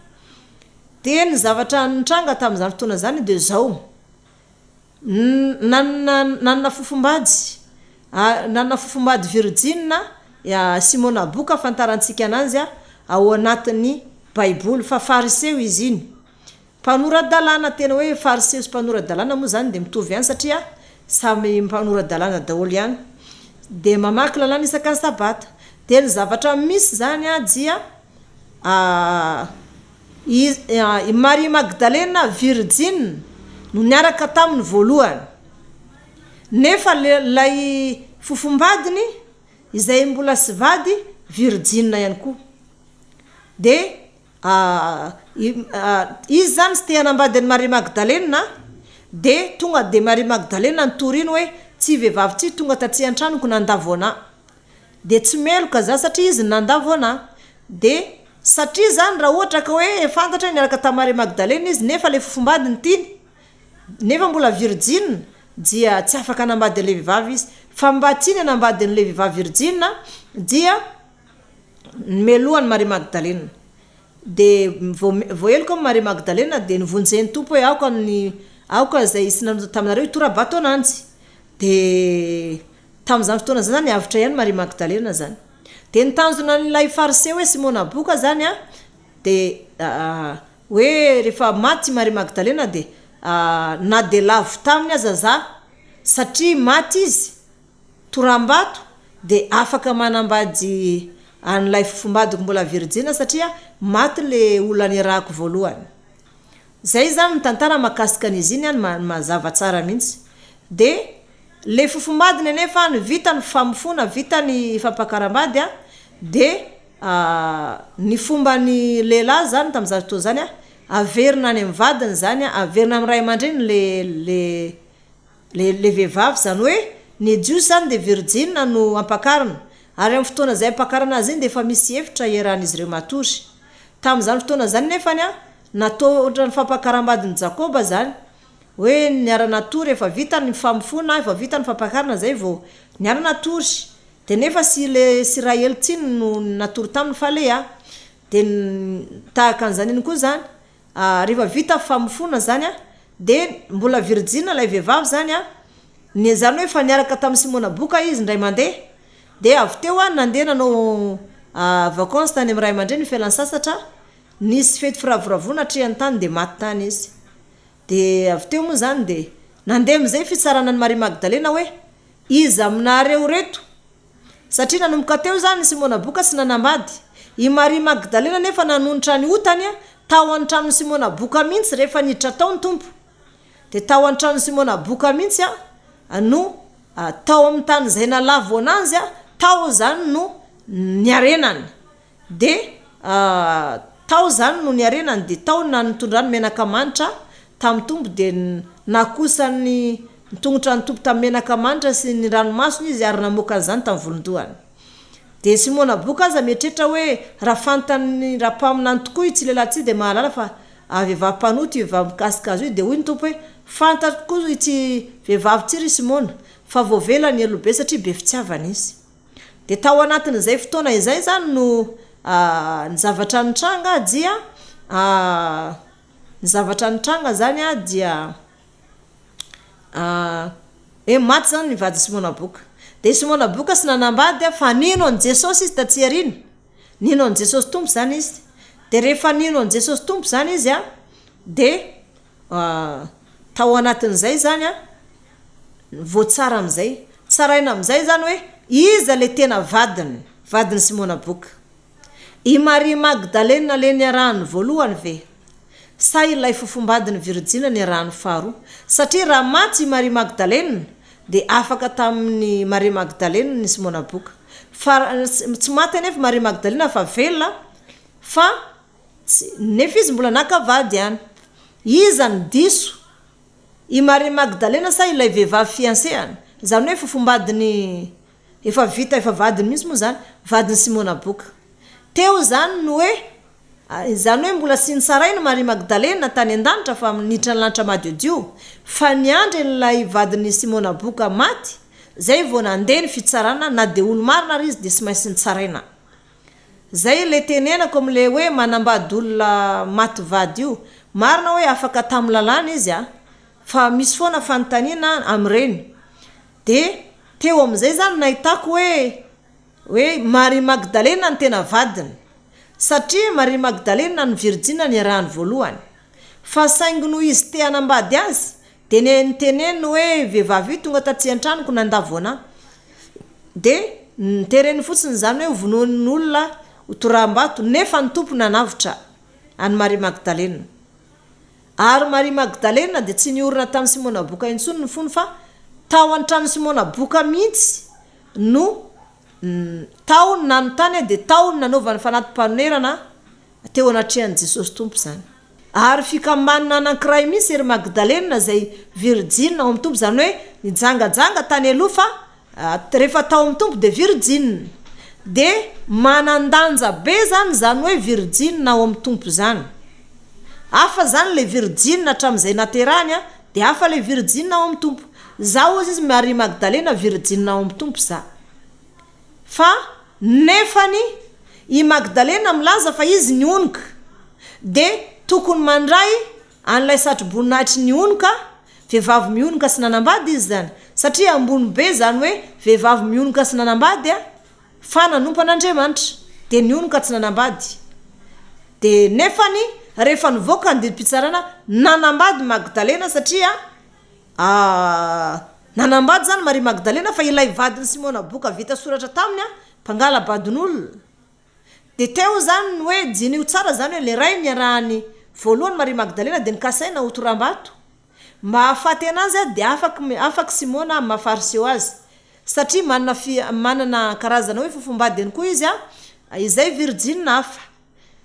Dia ny zavatra nitranga tamin'izany fotoana zany dia zao nanana fofombady virgine Simona boka afantarantsika ananzy ao anatin'ny baiboly fa fariseo izy iny. Mpanora-dalàna tena hoe fariseo sy mpanora-dalàna moa zany dia mitovy ihany satria samy mpanorad-dalàna daholo ihany de mamaky lalàna isaka sabata de ny zavatra misy zany a dia Marie Magdalena Virgin no niaraka taminy voalohany nefa lay fofombadiny izay mbola sy vady Virgin ihany koa de izy zany sy te hanambady ny Marie Magdalena de tonga de Marie Magdalena nitorino hoe tsy vehivavy tsy tonga taty an-tranoko nandavo ana de tsy meloka za satria izy nandavo ana de satria zany raha ohatra ka hoe fantatra niaraka ta Marie Magdalena izy nefa le fofombadiny tiny nefa mbola Virgin dia tsy afaka hanambady le vehivavy izy fa mba tiany hanambady le vehivavy Virgin dia melohany Marie Magdalena de voeloko Marie Magdalena de nivonjeny tompo hoe aoka zay sy nanao taminareo itorabato ananjy de tam'izany fotoana zany avitra ihany Marie Magdalena zany de nitanjona nilay fariseo hoe Simona Boka zany de hoe rehefa maty Marie Magdalena de na de lavo taminy azaza satria maty izy torambato de afaka manambady an'ilay fofombadiko mbola Virgin satria maty le olona nirahako voalohany zay zany ny tantara mahakasika an'izy iny mazava tsara mihitsy de le fofombadiny nefa ny vita ny famofona vita ny fampakarambady de ny fomba ny lehilahy zany tam'izany fotoana zany averina any amin'ny vadiny zany averina amin'ny ray aman-dreny le vehivavy zany hoe ny jiosy zany de Virgin no ampakarina ary amin'ny fotoana zay ampakarana azy iny de efa misy hevitra ieran'izy ireo matory tam'izany fotoana zany nefany natao ohatran'ny fampakarambadiny Jakoba zany hoe niara-natory efa vita ny famofona efa vita ny fampakarana zay vao niara-natory de nefa sy Israely tsiny no natory taminy fa le de tahaka an'izany iny koa zany rehefa vita famofona zany de mbola Virgin lay vehivavy zany ny zany hoe fa niaraka tamin'ny Simona Boka izy ndray mandeha de avy teo nandeha nanao vacances tany amin'ny ray aman-dreny fialan-sasatra nisy fety firavoravona atrehany tany de maty tany izy de avy teo moa zany de nandeha am'izay fitsarana ny Marie Magdalena hoe izy aminareo reto satria nanomboka teo zany Simona Boka sy nanambady i Marie Magdalena nefa nanonitra ny otany tao an-tranony Simona Boka mihitsy rehefa niditra tao ny tompo de tao an-tranony Simona Boka mihitsy no tao amin'ny tany zay nalavo ananjy tao zany no niarenany de tao zany no niarenany de tao nantondrany menaka manitra tamin'ny tompo de nakosany nitongotra ny tompo tamin'ny menaka manitra sy ny ranomasony izy ary namoaka zany tamin'ny volondohany de Simona Boka aza mietrehitra hoe raha fantany raha mpaminany tokoa tsy lehilahy tsy de mahalala fa vehivavy mpanoty vehivavy mikasika azy io de hoy ny tompo hoe fantatra tokoa ity vehivavy tsiry Simona fa voavelany elobe satria be fitiavana izy de tao anatin'izay fotoana izay zany no ny zavatra nitranga dia ny zavatra nitranga zany dia maty zany ny vady Simona Boka de Simona Boka sy nanambady fa nino an Jesosy izy taty arina nino an Jesosy tompo zany izy de rehefa nino an Jesosy tompo zany izy de tao anatin'izay zany voatsara am'izay tsaraina am'izay zany hoe iza le tena vadiny Simona Boka i Marie Magdalena le niarahany voalohany ve sa ilay fofombadiny Virgin niarahany faharoa satria raha maty i Marie Magdalena de afaka tamin'ny Marie Magdalena ny Simona Boka fa tsy maty nefa Marie Magdalena fa velona fa nefa izy mbola nakavady ihany iza ny diso i Marie Magdalena sa ilay vehivavy fiancéany zany hoe fofombadiny efa vita efa vadiny misy moa zany vadiny Simona Boka teo zany no hoe zany hoe mbola sy nitsaraina Marie Magdalena tany an-danitra fa niditra ny lanitra madiodio fa niandry n'ilay vadiny Simona Boka maty zay vao nandeha ny fitsarana na de olo marina ary izy de sy maintsy nitsaraina zay le tenenako am'le hoe manambady olona maty vady io marina hoe afaka tamin'ny lalàna izy fa misy foana fanontaniana am'ireny de teo am'izay zany nahitako hoe Marie Magdalena ny tena vadiny satria Marie Magdalena ny Virgin niarahany voalohany fa saingy no izy te hanambady azy dia nyteneny hoe vehivavy io tonga tatsy an-tranoko nandavoana dia nitereny fotsiny zany hoe vonoan'olona hotoram-bato nefa ny tompo nanavitra any Maria Magdalena. Ary Maria Magdalena dia tsy niorina tamin'ny Simona Boka intsony ny fony fa tao an-trano Simona Boka mihitsy no tao ny nanontany dia tao ny nanaovany fanatim-panonerana teo anatrehan'i Jesosy tompo zany. Ary fikamanina anankiray mihitsy ery Magdalena zay virgine ao amin'ny tompo zany hoe nijangajanga tany aloha fa rehefa tao amin'ny tompo dia virgine dia manandanja be zany hoe virgine ao amin'ny tompo zany. Hafa zany le virgine hatramin'izay naterahany dia hafa le virgine ao amin'ny tompo. Zao izy Maria Magdalena virgine ao amin'ny tompo za. Fa nefany i Magdalena milaza fa izy nionika dia tokony mandray an'ilay satroboninahitry nionika, vehivavy mionika sy nanambady izy zany, satria ambony be zany hoe vehivavy mionika sy nanambady fa nanompan'Andriamanitra dia nionika tsy nanambady. Dia nefany rehefa nivoaka ny didim-pitsarana nanambady Magdalena satria nanambady zany Maria Magdalena fa ilay vadiny Simona Boka vita soratra taminy mpangala badin'olona. Dia teo zany hoe jinio tsara zany hoe le ray niarahany voalohany Maria Magdalena dia nikasaina ho toram-bato mba hahafaty anazy dia afaka Simona mahafariseho azy satria manana karazana hoe fofombadiny koa izy izay virgine hafa.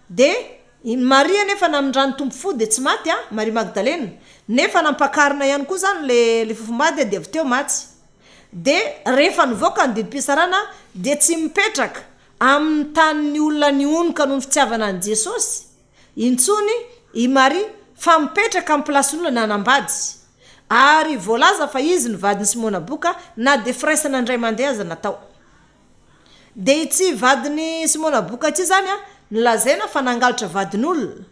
Dia Maria nefa namindrany tompo fo dia tsy maty Maria Magdalena nefa nampakarina ihany koa zany le fofombady dia avy teo matsy. Dia rehefa nivoaka ny didim-pisarana dia tsy mipetraka amin'ny tanin'ny olona nionika noho ny fitiavana an' Jesosy intsony i Maria fa mipetraka amin'ny plasin'olona nanambady. Ary voalaza fa izy ny vadiny Simona Boka na dia firaisana indray mandeha aza natao. Dia itsy vadiny Simona Boka ity zany nilazaina fa nangalatra vadin'olona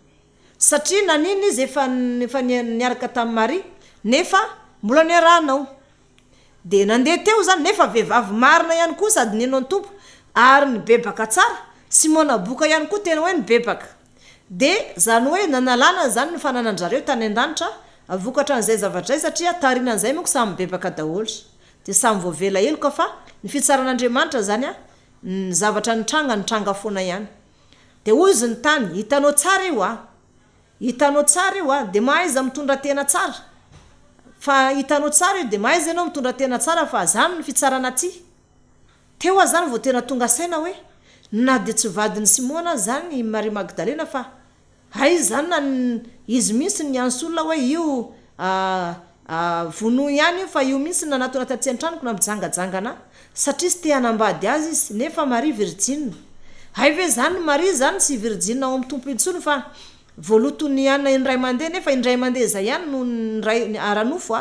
satria naniny izy efa niaraka tamin'ny Maria nefa mbola niarahanao. Dia nandeha teo zany nefa vehivavy marina ihany koa sady nenao ny tompo ary nibebaka tsara. Simona Boka ihany koa tena hoe nibebaka. Dia zany hoe nanalana zany ny fananan-jareo tany an-danitra avokatra an'izay zavatra izay satria tarinan'izay moa samy bebaka daholo dia samy voavela heloka fa ny fitsaran'Andriamanitra zany ny zavatra nitranga foana ihany. Dia hoy izy ny tany hitanao tsara io hitanao tsara io dia mahaiza mitondra tena tsara. Fa hitanao tsara io dia mahaiza ianao mitondra tena tsara fa zany ny fitsarana ty. Teo zany vao tena tonga saina hoe na dia tsy vadiny Simona zany Maria Magdalena fa hay zany izy mihitsy ny ansolona hoe io vono ihany fa io mihitsy nanatona tatsy an-tranoko na mijangajangana satria sy te hanambady azy izy nefa Maria virgine. Hay ve zany Maria zany sy virgine ao amin'ny tompo intsony fa voalotony ihany indray mandeha nefa indray mandeha zay ihany no aranofo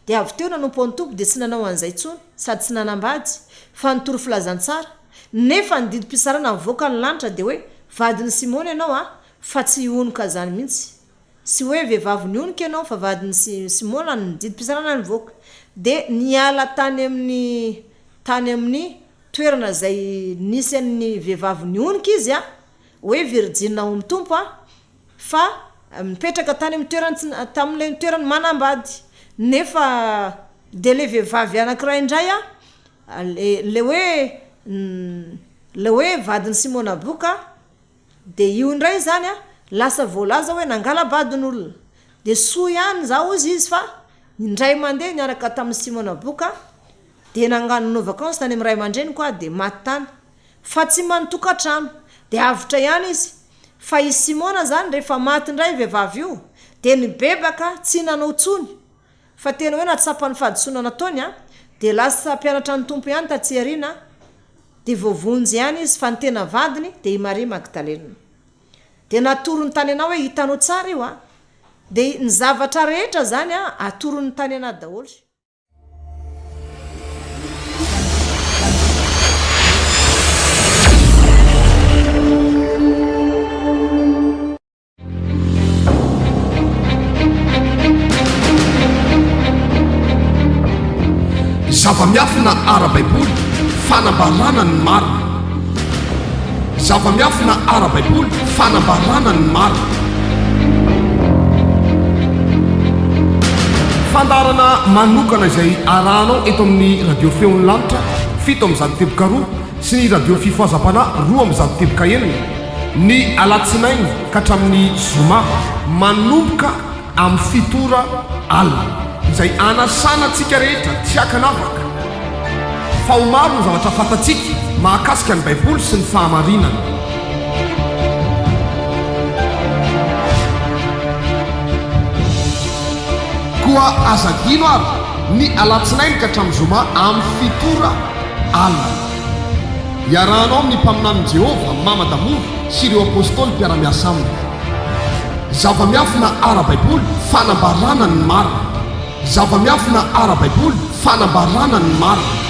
dia avy teo nanompo ny tompo dia tsy nanao an'izay intsony sady tsy nanambady fa nitoro filazantsara nefa ny didim-pisarana mivoaka ny lanitra dia hoe vadiny Simona ianao fa tsy ionika zany mihitsy. Sy hoe vehivavy nionika ianao fa vadiny Simona ny didim-pisarana nivoaka. Dia niala tany amin'ny toerana zay nisy an'ny vehivavy nionika izy hoe virgine ao amin'ny tompo fa mipetraka tany amin'ny toerana tamin'ilay toerana manambady nefa dia le vehivavy anankiray indray le hoe vadiny Simona Boka dia io indray zany lasa voalaza hoe nangala badin'olona dia soa ihany zao izy fa indray mandeha niaraka tamin'ny Simona Boka dia nangano vacances tany amin'ny ray aman-dreny koa dia maty tany fa tsy manotokantrano dia avitra ihany izy. Fa i Simona zany rehefa maty indray vehivavy io dia nibebaka tsy nanao tsony fa tena hoe natsapany fahadisoana nataony dia lasa mpianatra ny tompo ihany tatsy ariana dia voavonjy ihany izy fa ny tena vadiny dia i Maria Magdalena. Dia natorony tany anao hoe hitanao tsara io dia ny zavatra rehetra zany atorony tany ana daholo. Zava-miafina ara-baiboly fanambarana ny marina. Zava-miafina ara-baiboly fanambarana ny marina. fandarana manokana izay arahanao eto amin'ny radio feon'ny lanitra 7 amin'izany teboka 2 sy ny radio fifoazam-pana 2 amin'izany teboka 1 ny alatsinainy ka hatramin'ny zoma manomboka amin'ny fitora alina izay anasanantsika rehetra tsy hakanavaka fa ho maro ny zavatra fantatsika mahakasika ny baiboly sy ny fahamarinana. Koa azadino ary ny alatsinainy ka hatramin'ny zoma amin'ny fitora alina iarahanao amin'ny mpaminany Jehova mama Damour sy ireo apôstôly mpiara-miasa aminy. Zava-miafina ara-baiboly fanambarana ny marina. Zava-miafina ara-baiboly fanambarana ny marina.